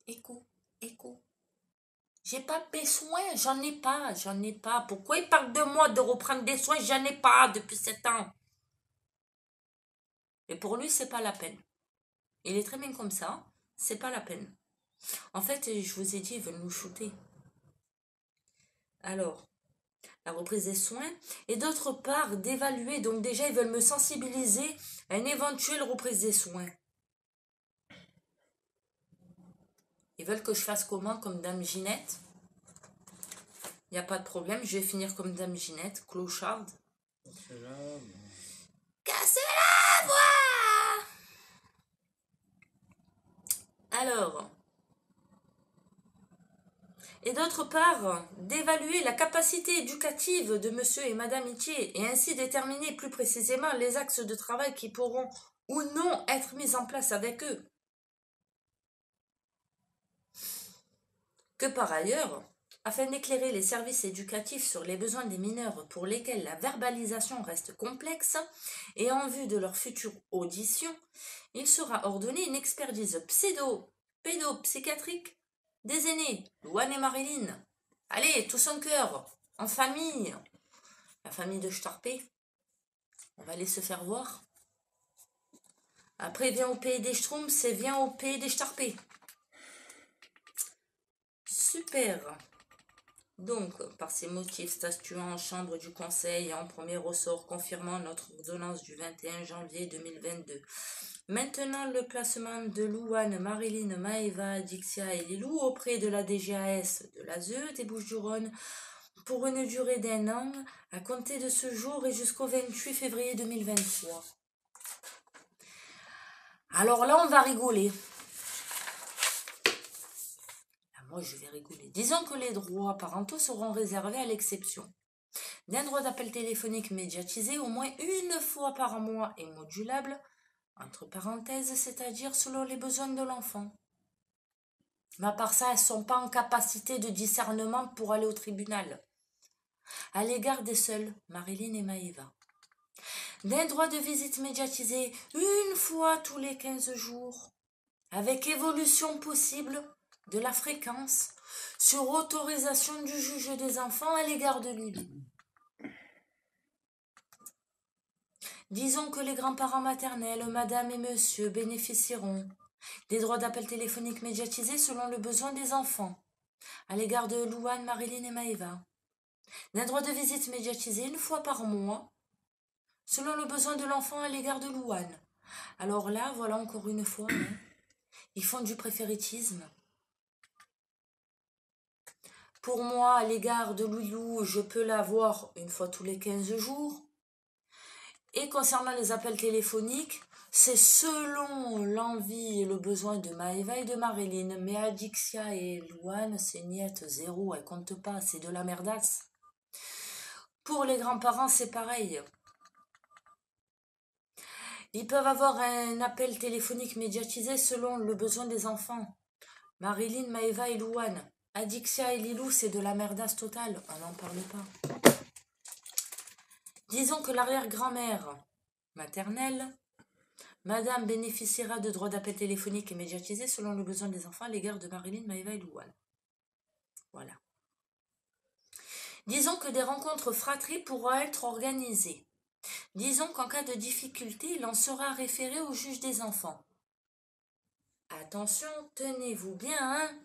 Écho. J'ai pas besoin, j'en ai pas. Pourquoi il parle de moi de reprendre des soins? J'en ai pas depuis 7 ans. Et pour lui, c'est pas la peine. Il est très bien comme ça, c'est pas la peine. En fait, je vous ai dit, ils veulent nous shooter. Alors, la reprise des soins, et d'autre part, d'évaluer. Donc déjà, ils veulent me sensibiliser à une éventuelle reprise des soins. Ils veulent que je fasse comment comme Dame Ginette? Il n'y a pas de problème, je vais finir comme Dame Ginette, clocharde. Cassez la voix! Alors, et d'autre part, d'évaluer la capacité éducative de monsieur et madame Itier et ainsi déterminer plus précisément les axes de travail qui pourront ou non être mis en place avec eux. Que par ailleurs, afin d'éclairer les services éducatifs sur les besoins des mineurs pour lesquels la verbalisation reste complexe et en vue de leur future audition, il sera ordonné une expertise pédopsychiatrique des aînés, Louane et Marilyn. Allez, tous en cœur, en famille. La famille de Starpé. On va aller se faire voir. Après, viens au pays des Schtroumpfs, c'est viens au pays des Starpé. Super. Donc, par ces motifs, statuant en chambre du conseil en premier ressort confirmant notre ordonnance du 21 janvier 2022. Maintenant, le placement de Louane, Marilyn, Maëva, Dixia et Lilou auprès de la DGAS de l'ASE des Bouches-du-Rhône pour une durée d'1 an à compter de ce jour et jusqu'au 28 février 2023. Alors là, on va rigoler. Moi, je vais rigoler. Disons que les droits parentaux seront réservés à l'exception d'un droit d'appel téléphonique médiatisé au moins une fois par mois et modulable, entre parenthèses, c'est-à-dire selon les besoins de l'enfant. Mais à part ça, elles ne sont pas en capacité de discernement pour aller au tribunal. À l'égard des seuls, Marilyn et Maëva. D'un droit de visite médiatisé une fois tous les 15 jours, avec évolution possible de la fréquence sur autorisation du juge des enfants à l'égard de Lulu. Disons que les grands-parents maternels, madame et monsieur, bénéficieront des droits d'appel téléphonique médiatisés selon le besoin des enfants, à l'égard de Louane, Marilyn et Maëva. D'un droit de visite médiatisé une fois par mois, selon le besoin de l'enfant à l'égard de Louane. Alors là, voilà encore une fois, ils font du préféritisme. Pour moi, à l'égard de Loulou, je peux l'avoir une fois tous les 15 jours. Et concernant les appels téléphoniques, c'est selon l'envie et le besoin de Maëva et de Marilyn. Mais Adixia et Louane, c'est niette, zéro, elles comptent pas, c'est de la merdasse. Pour les grands-parents, c'est pareil. Ils peuvent avoir un appel téléphonique médiatisé selon le besoin des enfants. Marilyn, Maëva et Louane. Adixia et Lilou, c'est de la merdasse totale. On n'en parle pas. Disons que l'arrière-grand-mère maternelle, Madame bénéficiera de droits d'appel téléphonique et médiatisés selon le besoin des enfants à l'égard de Marilyn, Maëva et Louane. Voilà. Disons que des rencontres fratries pourront être organisées. Disons qu'en cas de difficulté, il en sera référé au juge des enfants. Attention, tenez-vous bien, hein.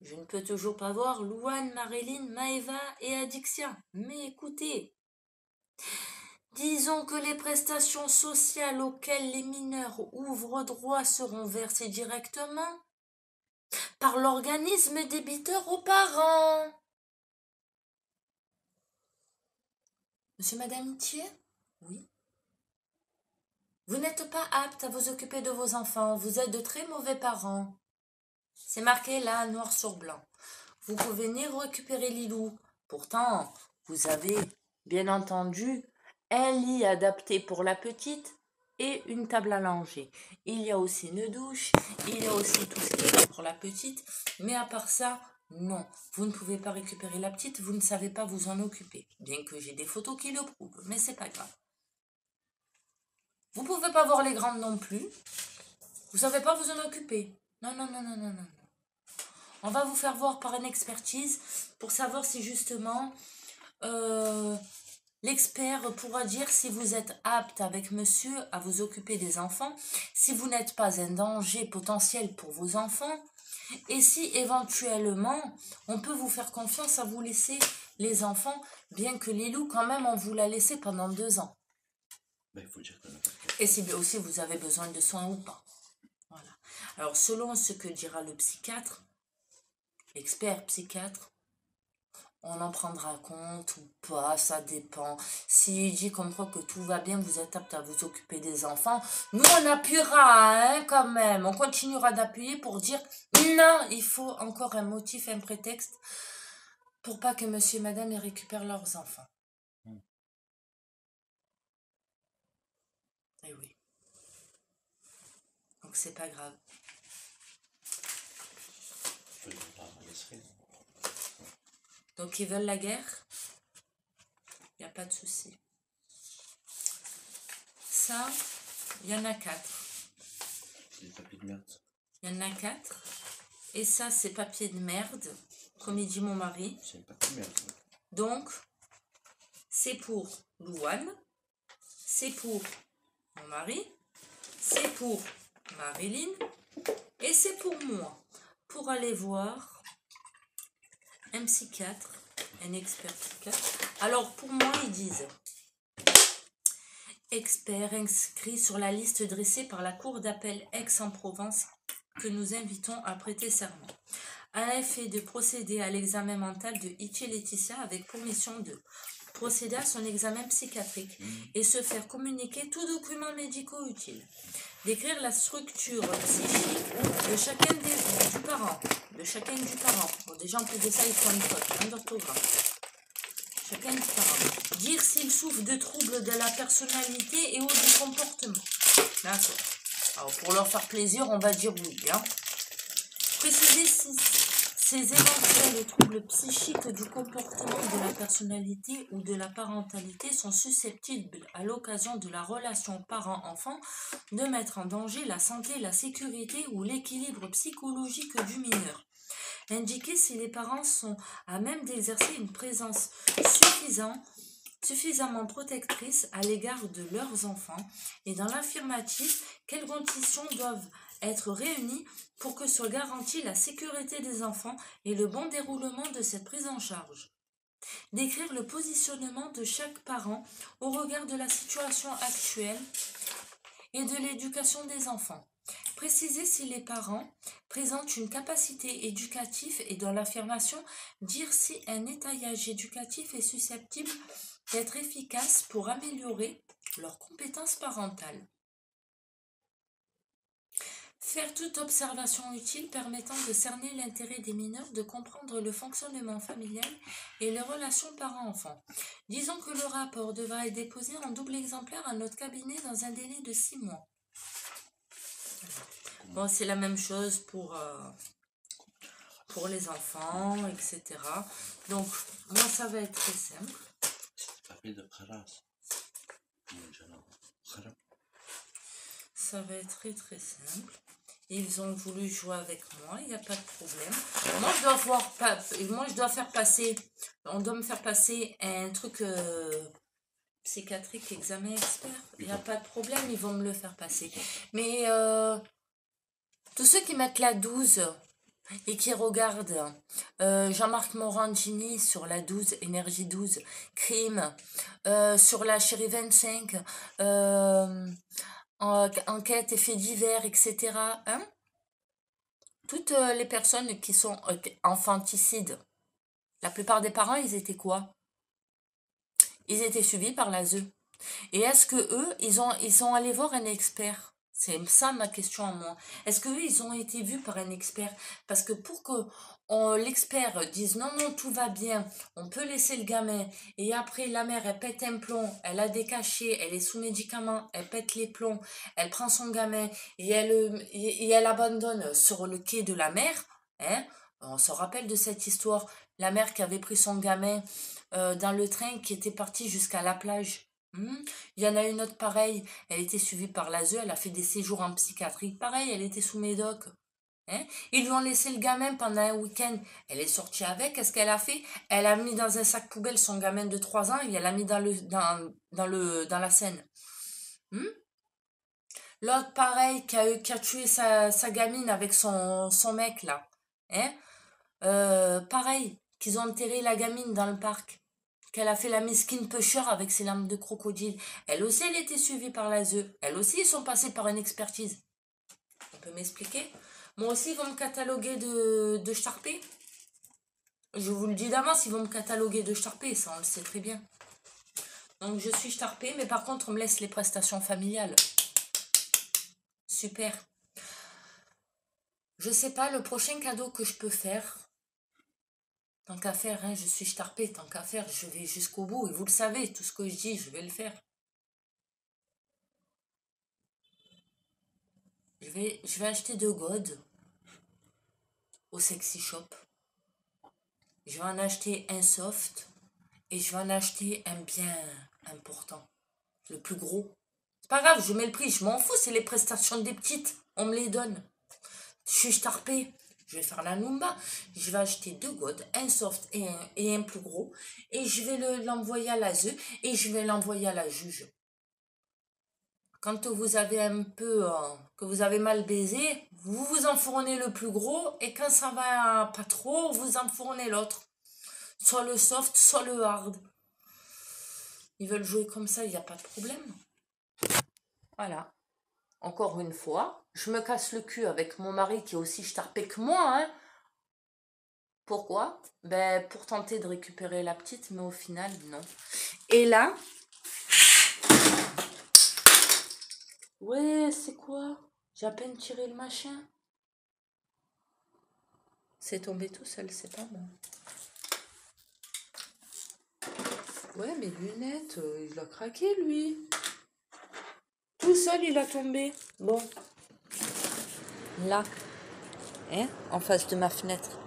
Je ne peux toujours pas voir Louane, Marilyn, Maëva et Adixia. Mais écoutez, disons que les prestations sociales auxquelles les mineurs ouvrent droit seront versées directement par l'organisme débiteur aux parents. Monsieur, Madame Thier? Oui. Vous n'êtes pas apte à vous occuper de vos enfants. Vous êtes de très mauvais parents. C'est marqué là, noir sur blanc. Vous pouvez ni récupérer Lilou. Pourtant, vous avez, bien entendu, un lit adapté pour la petite et une table à langer. Il y a aussi une douche, il y a aussi tout ce qui est pour la petite. Mais à part ça, non, vous ne pouvez pas récupérer la petite, vous ne savez pas vous en occuper. Bien que j'ai des photos qui le prouvent, mais c'est pas grave. Vous ne pouvez pas voir les grandes non plus. Vous savez pas vous en occuper. Non, non, non, non, non, non. On va vous faire voir par une expertise pour savoir si justement l'expert pourra dire si vous êtes apte avec monsieur à vous occuper des enfants, si vous n'êtes pas un danger potentiel pour vos enfants, et si éventuellement on peut vous faire confiance à vous laisser les enfants, bien que Lilou quand même on vous l'a laissé pendant 2 ans. Ben, il faut dire que Et si aussi vous avez besoin de soins ou pas. Voilà. Alors selon ce que dira le psychiatre, l'expert psychiatre, on en prendra compte ou pas, ça dépend. S'il dit comme quoi que tout va bien, vous êtes apte à vous occuper des enfants, nous on appuiera hein, quand même. On continuera d'appuyer pour dire non, il faut encore un motif, un prétexte pour pas que monsieur et madame y récupèrent leurs enfants. Eh oui. Donc c'est pas grave. Donc ils veulent la guerre, il n'y a pas de souci. Ça, il y en a 4. C'est des papiers de merde. Il y en a 4. Et ça, c'est papier de merde, comme il dit mon mari. C'est un papier de merde. Donc, c'est pour Louane, c'est pour mon mari, c'est pour Marilyn et c'est pour moi. Pour aller voir un psychiatre, un expert psychiatre. Alors, pour moi, ils disent expert inscrit sur la liste dressée par la Cour d'appel Aix-en-Provence que nous invitons à prêter serment. À l'effet de procéder à l'examen mental de Itchy Laetitia avec pour mission de procéder à son examen psychiatrique et se faire communiquer tout document médicaux utile. Décrire la structure psychique de chacun du parent. Bon, déjà, en plus de ça, il faut une faute d'orthographe. Chacun du parent. Dire s'il souffre de troubles de la personnalité et ou du comportement. D'accord. Alors, pour leur faire plaisir, on va dire oui. Hein. Préciser si ces éventuels troubles psychiques du comportement, de la personnalité ou de la parentalité sont susceptibles, à l'occasion de la relation parent-enfant, de mettre en danger la santé, la sécurité ou l'équilibre psychologique du mineur. Indiquer si les parents sont à même d'exercer une présence suffisamment protectrice à l'égard de leurs enfants et dans l'affirmatif, quelles conditions doivent être réunies pour que soit garantie la sécurité des enfants et le bon déroulement de cette prise en charge. Décrire le positionnement de chaque parent au regard de la situation actuelle et de l'éducation des enfants. Préciser si les parents présentent une capacité éducative et dans l'affirmation, dire si un étayage éducatif est susceptible d'être efficace pour améliorer leurs compétences parentales. Faire toute observation utile permettant de cerner l'intérêt des mineurs, de comprendre le fonctionnement familial et les relations parents-enfants. Disons que le rapport devra être déposé en double exemplaire à notre cabinet dans un délai de 6 mois. Bon, c'est la même chose pour pour les enfants, etc. Donc, moi, ça va être très simple. Ça va être très très simple. Ils ont voulu jouer avec moi, il n'y a pas de problème. Moi, je dois faire passer, on doit me faire passer un truc psychiatrique, examen expert. Il n'y a pas de problème, ils vont me le faire passer. Mais tous ceux qui mettent la 12 et qui regardent Jean-Marc Morandini sur la 12, Énergie 12, Crime, sur la Chérie 25, enquête et faits divers, etc. Hein? Toutes les personnes qui sont infanticides, la plupart des parents, ils étaient quoi? Ils étaient suivis par l'ASE. Et est-ce que eux, ils sont allés voir un expert? C'est ça ma question à moi. Est-ce que eux, ils ont été vus par un expert? Parce que pour que l'expert dise non, non, tout va bien, on peut laisser le gamin, et après la mère, elle pète un plomb, elle a des cachets, elle est sous médicaments, elle pète les plombs, elle prend son gamin, et elle abandonne sur le quai de la mer, hein? On se rappelle de cette histoire, la mère qui avait pris son gamin dans le train, qui était parti jusqu'à la plage. Il y en a une autre pareille, elle était suivie par l'ASE, elle a fait des séjours en psychiatrie, pareil, elle était sous médoc. Hein? Ils lui ont laissé le gamin pendant un week-end, elle est sortie avec, qu'est-ce qu'elle a fait? Elle a mis dans un sac poubelle son gamin de 3 ans et elle l'a mis dans la Seine. L'autre pareil, qui a tué sa gamine avec son mec là. Hein? Pareil, qu'ils ont enterré la gamine dans le parc. Qu'elle a fait la mesquine pêcheur avec ses lames de crocodile. Elle aussi, elle était suivie par l'ASE. Elle aussi, ils sont passés par une expertise. On peut m'expliquer? Moi aussi, ils vont me cataloguer de charpé. Je vous le dis d'avance, ils vont me cataloguer de charpé. Ça, on le sait très bien. Donc, je suis charpé, mais par contre, on me laisse les prestations familiales. Super. Je sais pas, le prochain cadeau que je peux faire... Tant qu'à faire, hein, je suis starpée, tant qu'à faire, je vais jusqu'au bout. Et vous le savez, tout ce que je dis, je vais le faire. Je vais acheter 2 godes au Sexy Shop. Je vais en acheter un soft et je vais en acheter un bien important. Le plus gros. C'est pas grave, je mets le prix, je m'en fous, c'est les prestations des petites. On me les donne. Je suis starpée. Je vais faire la Numba. Je vais acheter 2 godes, un soft et un plus gros. Et je vais l'envoyer à l'ASE et je vais l'envoyer à la juge. Quand vous avez un peu, que vous avez mal baisé, vous vous enfournez le plus gros. Et quand ça va pas trop, vous enfournez l'autre. Soit le soft, soit le hard. Ils veulent jouer comme ça, il n'y a pas de problème. Voilà. Encore une fois, je me casse le cul avec mon mari qui est aussi starpé que moi. Hein. Pourquoi? Ben, pour tenter de récupérer la petite, mais au final, non. Et là... Ouais, c'est quoi? J'ai à peine tiré le machin. C'est tombé tout seul, c'est pas bon. Ouais, mes lunettes, il a craqué, lui. Tout seul, il a tombé. Bon. Là. Hein, en face de ma fenêtre.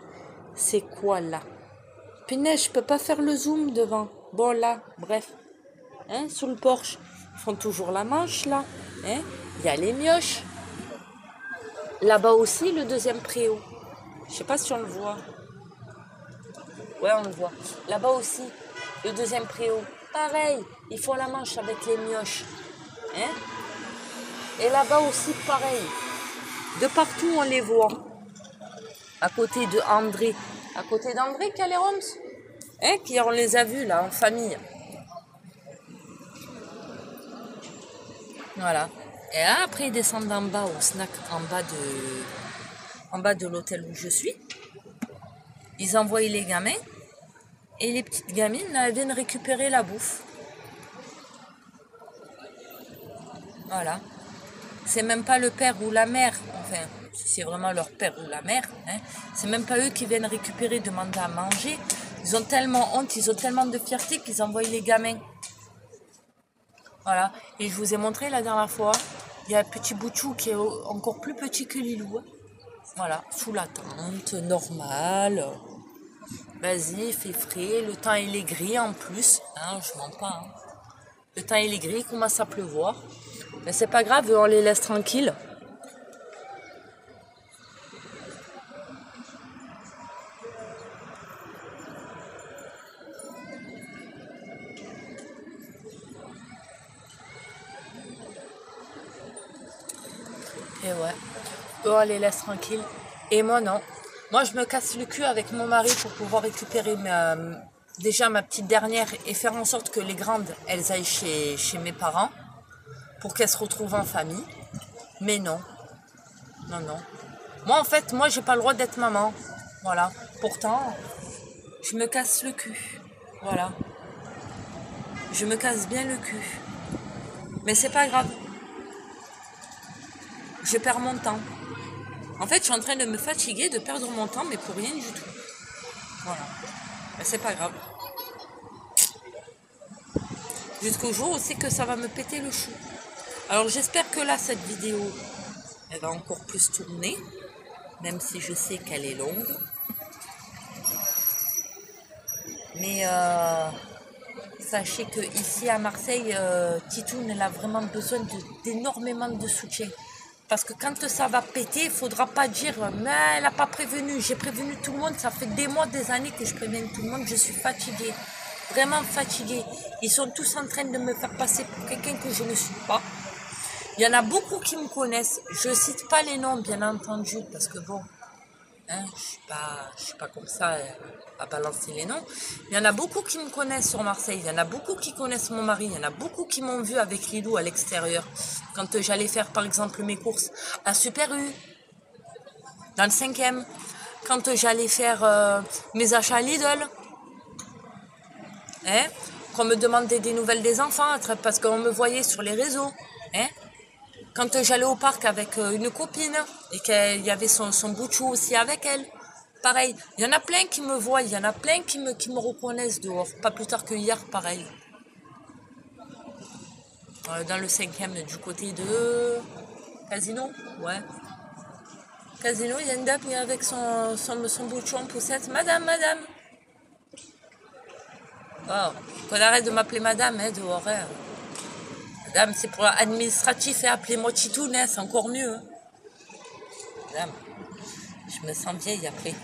C'est quoi, là? Punaise, je peux pas faire le zoom devant. Bon, là, bref. Hein, sur le porche. Ils font toujours la manche, là. Hein, il y a les mioches. Là-bas aussi, le deuxième préau. Je sais pas si on le voit. Ouais, on le voit. Là-bas aussi, le deuxième préau. Pareil, ils font la manche avec les mioches. Hein? Et là-bas aussi, pareil. De partout, on les voit. À côté de André. À côté d'André, qui a les Roms. Hein? On les a vus, là, en famille. Voilà. Et là, après, ils descendent en bas, au snack, en bas de l'hôtel où je suis. Ils envoient les gamins. Et les petites gamines, là, elles viennent récupérer la bouffe. Voilà. C'est même pas le père ou la mère, enfin, si c'est vraiment leur père ou la mère, hein, c'est même pas eux qui viennent récupérer, demander à manger. Ils ont tellement honte, ils ont tellement de fierté qu'ils envoient les gamins. Voilà. Et je vous ai montré la dernière fois, il y a un petit Bouchou qui est encore plus petit que Lilou. Voilà, sous la tente, normal. Vas-y, il fait frais. Le temps, il est gris en plus. Hein, je mens pas. Hein. Le temps, il est gris, il commence à pleuvoir. Mais c'est pas grave, on les laisse tranquilles. Et ouais, eux, on les laisse tranquilles. Et moi, non. Moi, je me casse le cul avec mon mari pour pouvoir récupérer déjà ma petite dernière et faire en sorte que les grandes, elles aillent chez mes parents pour qu'elles se retrouvent en famille. Mais non. Non, non. Moi, en fait, moi, j'ai pas le droit d'être maman. Voilà. Pourtant, je me casse le cul. Voilà. Je me casse bien le cul. Mais c'est pas grave. Je perds mon temps. En fait, je suis en train de me fatiguer, de perdre mon temps, mais pour rien du tout. Voilà. Mais c'est pas grave. Jusqu'au jour où c'est que ça va me péter le chou. Alors, j'espère que là, cette vidéo, elle va encore plus tourner. Même si je sais qu'elle est longue. Mais sachez que ici à Marseille, Titoune, elle a vraiment besoin d'énormément de soutien. Parce que quand ça va péter, il ne faudra pas dire « mais elle n'a pas prévenu, j'ai prévenu tout le monde, ça fait des mois, des années que je préviens tout le monde, je suis fatiguée, vraiment fatiguée. Ils sont tous en train de me faire passer pour quelqu'un que je ne suis pas. Il y en a beaucoup qui me connaissent, je ne cite pas les noms bien entendu, parce que bon, hein, je suis pas comme ça à balancer les noms. Il y en a beaucoup qui me connaissent sur Marseille. Il y en a beaucoup qui connaissent mon mari. Il y en a beaucoup qui m'ont vu avec Lilou à l'extérieur. Quand j'allais faire, par exemple, mes courses à Super U, dans le 5e. Quand j'allais faire mes achats à Lidl. Hein, qu'on me demandait des nouvelles des enfants, parce qu'on me voyait sur les réseaux. Hein. Quand j'allais au parc avec une copine et qu'il y avait son bout de chou aussi avec elle, pareil. Il y en a plein qui me voient, il y en a plein qui me reconnaissent dehors. Pas plus tard que hier, pareil. Dans le 5e, du côté de Casino, ouais. Casino, il y a une dame avec son bout de chou en poussette. Madame, madame. Oh, qu'on arrête de m'appeler madame, hein, dehors. Hein. Madame, c'est pour l'administratif, et appelez-moi Titoune, hein, c'est encore mieux. Hein. Madame, je me sens vieille après.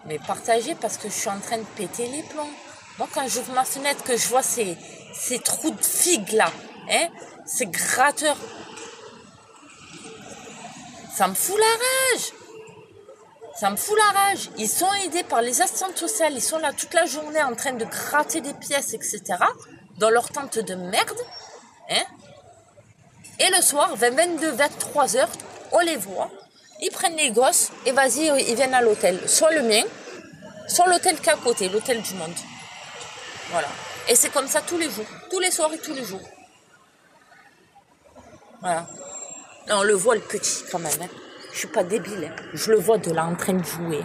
Mais partagez parce que je suis en train de péter les plombs. Moi, quand j'ouvre ma fenêtre, que je vois ces trous de figues là, hein, ces gratteurs, ça me fout la rage. Ça me fout la rage. Ils sont aidés par les assistantes sociales. Ils sont là toute la journée en train de gratter des pièces, etc. Dans leur tente de merde. Hein. Et le soir, 22, 23 heures, on les voit. Ils prennent les gosses et vas-y, ils viennent à l'hôtel. Soit le mien, soit l'hôtel qui est à côté, l'hôtel du monde. Voilà. Et c'est comme ça tous les jours. Tous les soirs et tous les jours. Voilà. Là, on le voit le petit quand même. Hein. Je suis pas débile. Hein. Je le vois de là en train de jouer.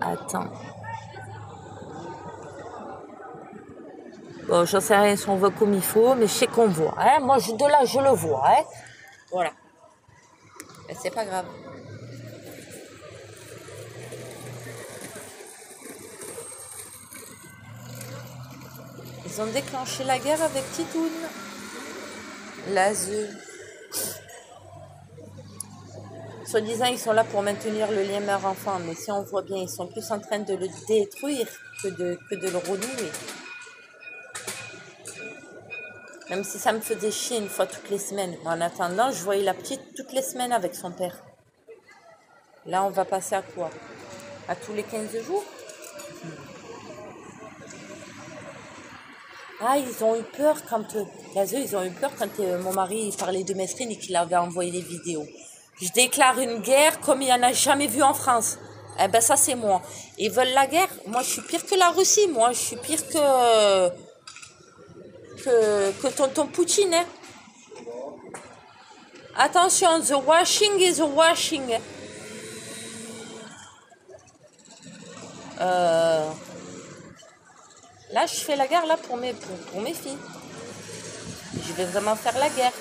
Attends. Bon, j'en sais rien si on voit comme il faut, mais je sais qu'on voit. Hein. Moi, de là, je le vois. Hein. Voilà. Mais c'est pas grave. Ils ont déclenché la guerre avec Titoune. L'azur. Soi-disant, ils sont là pour maintenir le lien mère-enfant, mais si on voit bien, ils sont plus en train de le détruire que de le renouer. Même si ça me faisait chier une fois toutes les semaines. Mais en attendant, je voyais la petite toutes les semaines avec son père. Là, on va passer à quoi? À tous les 15 jours? Ah, ils ont eu peur quand... ils ont eu peur quand mon mari parlait de Mesrine et qu'il avait envoyé les vidéos. Je déclare une guerre comme il n'y en a jamais vu en France. Eh ben, ça, c'est moi. Ils veulent la guerre. Moi, je suis pire que la Russie. Moi, je suis pire que tonton Poutine. Hein. Attention, the washing is washing. Là, je fais la guerre là pour mes filles. Je vais vraiment faire la guerre.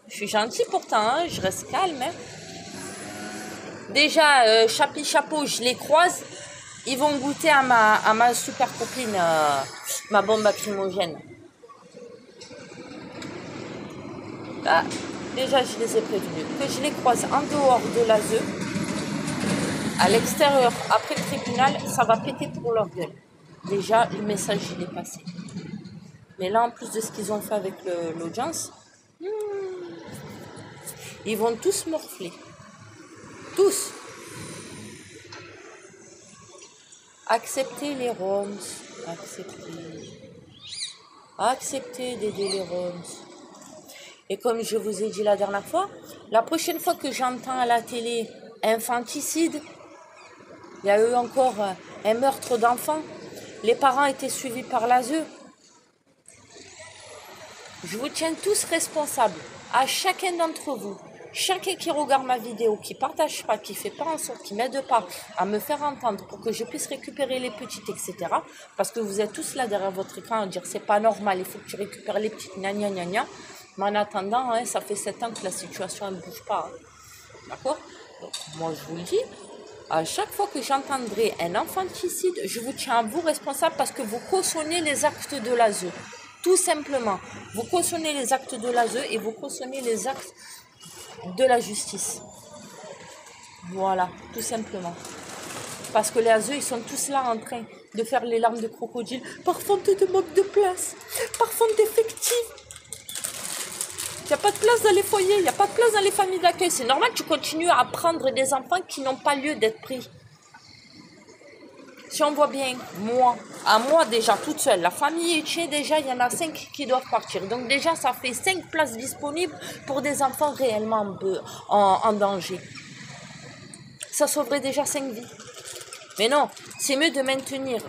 Je suis gentille pourtant, hein, je reste calme. Hein. Déjà, Chapi Chapeau, je les croise. Ils vont goûter à ma super copine, ma bombe lacrymogène. Là, déjà, je les ai prévenus. Que je les croise en dehors de l'ASE, à l'extérieur, après le tribunal, ça va péter pour leur gueule. Déjà, le message, il est passé. Mais là, en plus de ce qu'ils ont fait avec l'audience, ils vont tous morfler. Tous. Acceptez les Roms. Acceptez d'aider les Roms. Et comme je vous ai dit la dernière fois, la prochaine fois que j'entends à la télé infanticide, il y a eu encore un meurtre d'enfants, les parents étaient suivis par l'ASE. Je vous tiens tous responsables, à chacun d'entre vous, chacun qui regarde ma vidéo, qui ne partage pas, qui ne fait pas en sorte, qui m'aide pas à me faire entendre pour que je puisse récupérer les petites, etc. Parce que vous êtes tous là derrière votre écran à dire c'est pas normal, il faut que tu récupères les petites, gna gna gna gna. Mais en attendant, hein, ça fait 7 ans que la situation ne bouge pas. Hein. D'accord? Donc, moi, je vous le dis, à chaque fois que j'entendrai un infanticide, je vous tiens à vous responsable parce que vous cautionnez les actes de l'ASE. Tout simplement. Vous cautionnez les actes de l'ASE et vous cautionnez les actes de la justice. Voilà, tout simplement. Parce que les ASE, ils sont tous là en train de faire les larmes de crocodile par faute de manque de place, par faute d'effectifs. Il n'y a pas de place dans les foyers, il n'y a pas de place dans les familles d'accueil. C'est normal que tu continues à prendre des enfants qui n'ont pas lieu d'être pris. Si on voit bien, à moi déjà, toute seule, la famille Etché, déjà, il y en a 5 qui doivent partir. Donc déjà, ça fait 5 places disponibles pour des enfants réellement en danger. Ça sauverait déjà 5 vies. Mais non, c'est mieux de maintenir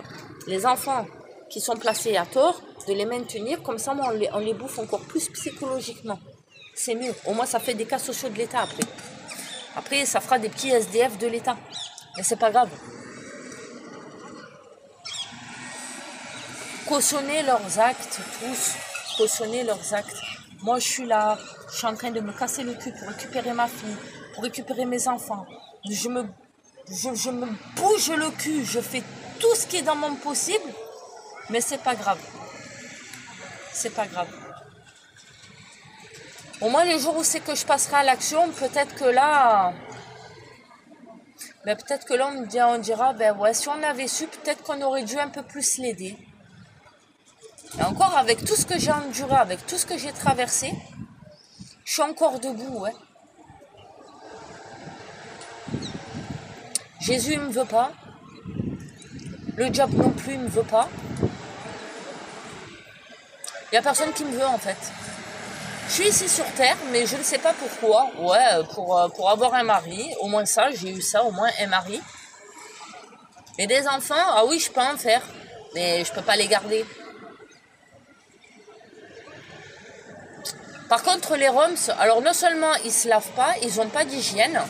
les enfants qui sont placés à tort, de les maintenir, comme ça, on les bouffe encore plus psychologiquement. C'est mieux. Au moins, ça fait des cas sociaux de l'État après. Après, ça fera des petits SDF de l'État. Mais c'est pas grave. Cautionnez leurs actes, tous. Cautionnez leurs actes. Moi, je suis là. Je suis en train de me casser le cul pour récupérer ma fille, pour récupérer mes enfants. Je me bouge le cul. Je fais tout ce qui est dans mon possible. Mais c'est pas grave. C'est pas grave. Au moins, les jours où c'est que je passerai à l'action, peut-être que là, on dira, ben ouais, si on avait su, peut-être qu'on aurait dû un peu plus l'aider. Et encore, avec tout ce que j'ai enduré, avec tout ce que j'ai traversé, je suis encore debout, ouais. Jésus, il me veut pas. Le diable non plus, il me veut pas. Il n'y a personne qui me veut, en fait. Je suis ici sur Terre, mais je ne sais pas pourquoi. Ouais, pour avoir un mari. Au moins ça, j'ai eu ça, au moins un mari. Et des enfants, ah oui, je peux en faire. Mais je peux pas les garder. Par contre, les Roms, alors non seulement ils se lavent pas, ils n'ont pas d'hygiène.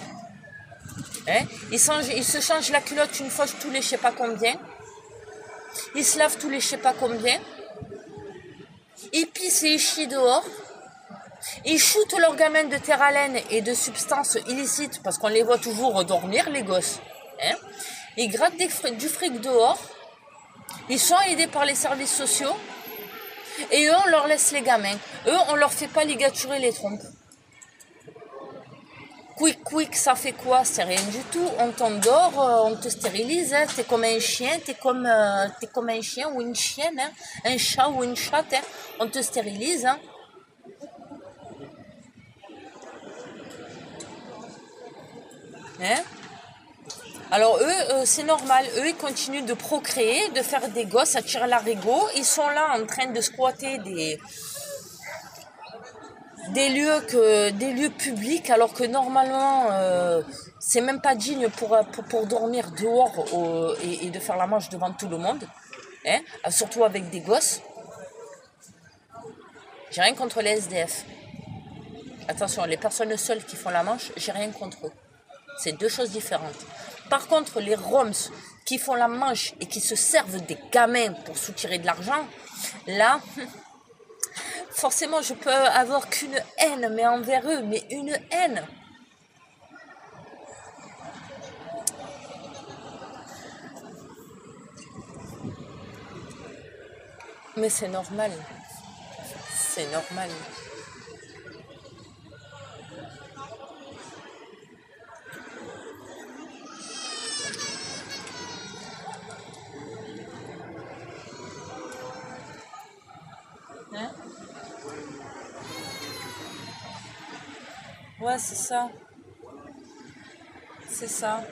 Hein, ils se changent la culotte une fois tous les je sais pas combien. Ils se lavent tous les je sais pas combien. Ils pissent et ils chient dehors. Ils shootent leurs gamins de terre à laine et de substances illicites parce qu'on les voit toujours dormir, les gosses. Hein. Ils grattent du fric dehors. Ils sont aidés par les services sociaux. Et eux, on leur laisse les gamins. Eux, on leur fait pas ligaturer les trompes. Quick, ça fait quoi? C'est rien du tout. On t'endort, on te stérilise. Hein. T'es comme un chien, t'es comme un chien ou une chienne. Hein. Un chat ou une chatte. Hein. On te stérilise. Hein. Hein? Alors eux, c'est normal, eux ils continuent de procréer, de faire des gosses à tirer l'arigot, ils sont là en train de squatter des lieux publics alors que normalement c'est même pas digne pour dormir dehors et de faire la manche devant tout le monde, hein? Surtout avec des gosses. J'ai rien contre les SDF. Attention, les personnes seules qui font la manche, j'ai rien contre eux. C'est deux choses différentes. Par contre, les Roms qui font la manche et qui se servent des gamins pour soutirer de l'argent, là, forcément, je peux avoir qu'une haine, mais envers eux, mais une haine. Mais c'est normal. C'est normal. Hein? Ouais, c'est ça. C'est ça.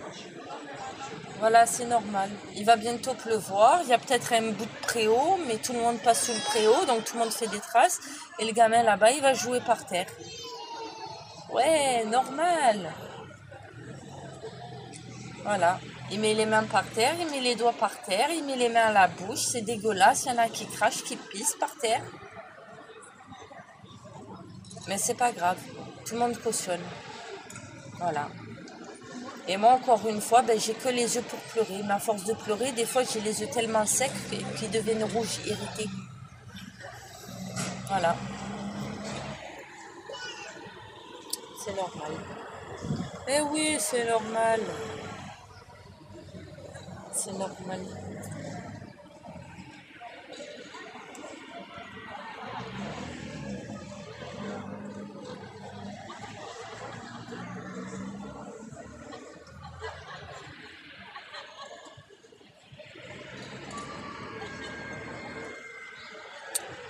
Voilà, c'est normal. Il va bientôt pleuvoir. Il y a peut-être un bout de préau, mais tout le monde passe sous le préau, donc tout le monde fait des traces. Et le gamin là-bas, il va jouer par terre. Ouais, normal. Voilà. Il met les mains par terre, il met les doigts par terre, il met les mains à la bouche. C'est dégueulasse. Il y en a qui crachent, qui pissent par terre. Mais c'est pas grave. Tout le monde cautionne. Voilà. Et moi, encore une fois, j'ai que les yeux pour pleurer. Mais à force de pleurer, des fois, j'ai les yeux tellement secs qu'ils deviennent rouges, irrités. Voilà. C'est normal. Eh oui, c'est normal. C'est normal.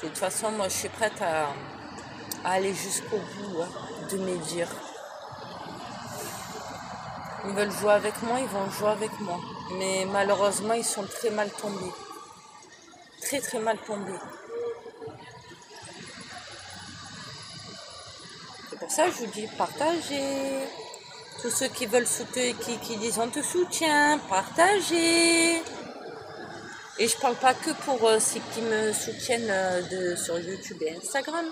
De toute façon, moi, je suis prête à aller jusqu'au bout de mes dires. Ils veulent jouer avec moi, ils vont jouer avec moi. Mais malheureusement, ils sont très mal tombés. Très, très mal tombés. C'est pour ça que je vous dis, partagez. Tous ceux qui veulent soutenir, qui disent on te soutient, partagez. Et je parle pas que pour ceux qui me soutiennent sur YouTube et Instagram.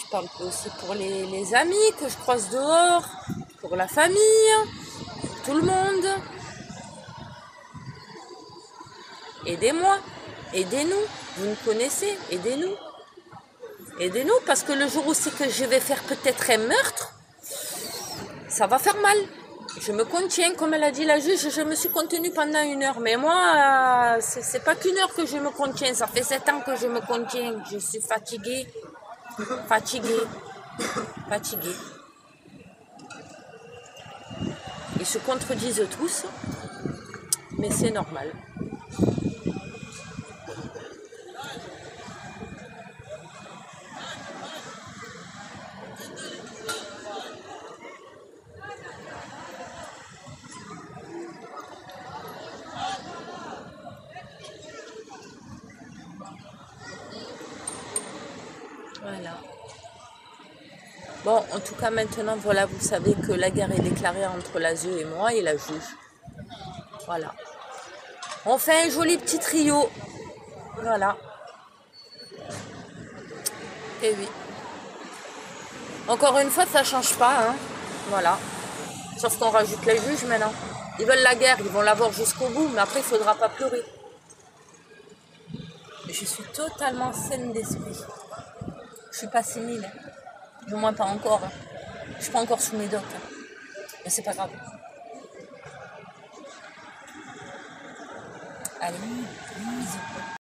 Je parle aussi pour les amis que je croise dehors, pour la famille, pour tout le monde. Aidez-moi, aidez-nous, vous me connaissez, aidez-nous. Aidez-nous, parce que le jour où c'est que je vais faire peut-être un meurtre, ça va faire mal. Je me contiens, comme elle a dit la juge, je me suis contenue pendant 1 heure. Mais moi, c'est pas qu'1 heure que je me contiens, ça fait 7 ans que je me contiens. Je suis fatiguée. Fatiguée. Ils se contredisent tous, mais c'est normal. Voilà. Bon, en tout cas, maintenant, voilà, vous savez que la guerre est déclarée entre l'ASE et moi et la juge. Voilà. On fait un joli petit trio. Voilà. Et oui. Encore une fois, ça change pas, hein. Voilà. Sauf qu'on rajoute les juges maintenant. Ils veulent la guerre, ils vont l'avoir jusqu'au bout, mais après, il faudra pas pleurer. Je suis totalement saine d'esprit. Je suis pas sénile. Du moins pas encore. Je suis pas encore sous mes dots. Mais c'est pas grave. Allez, bisous.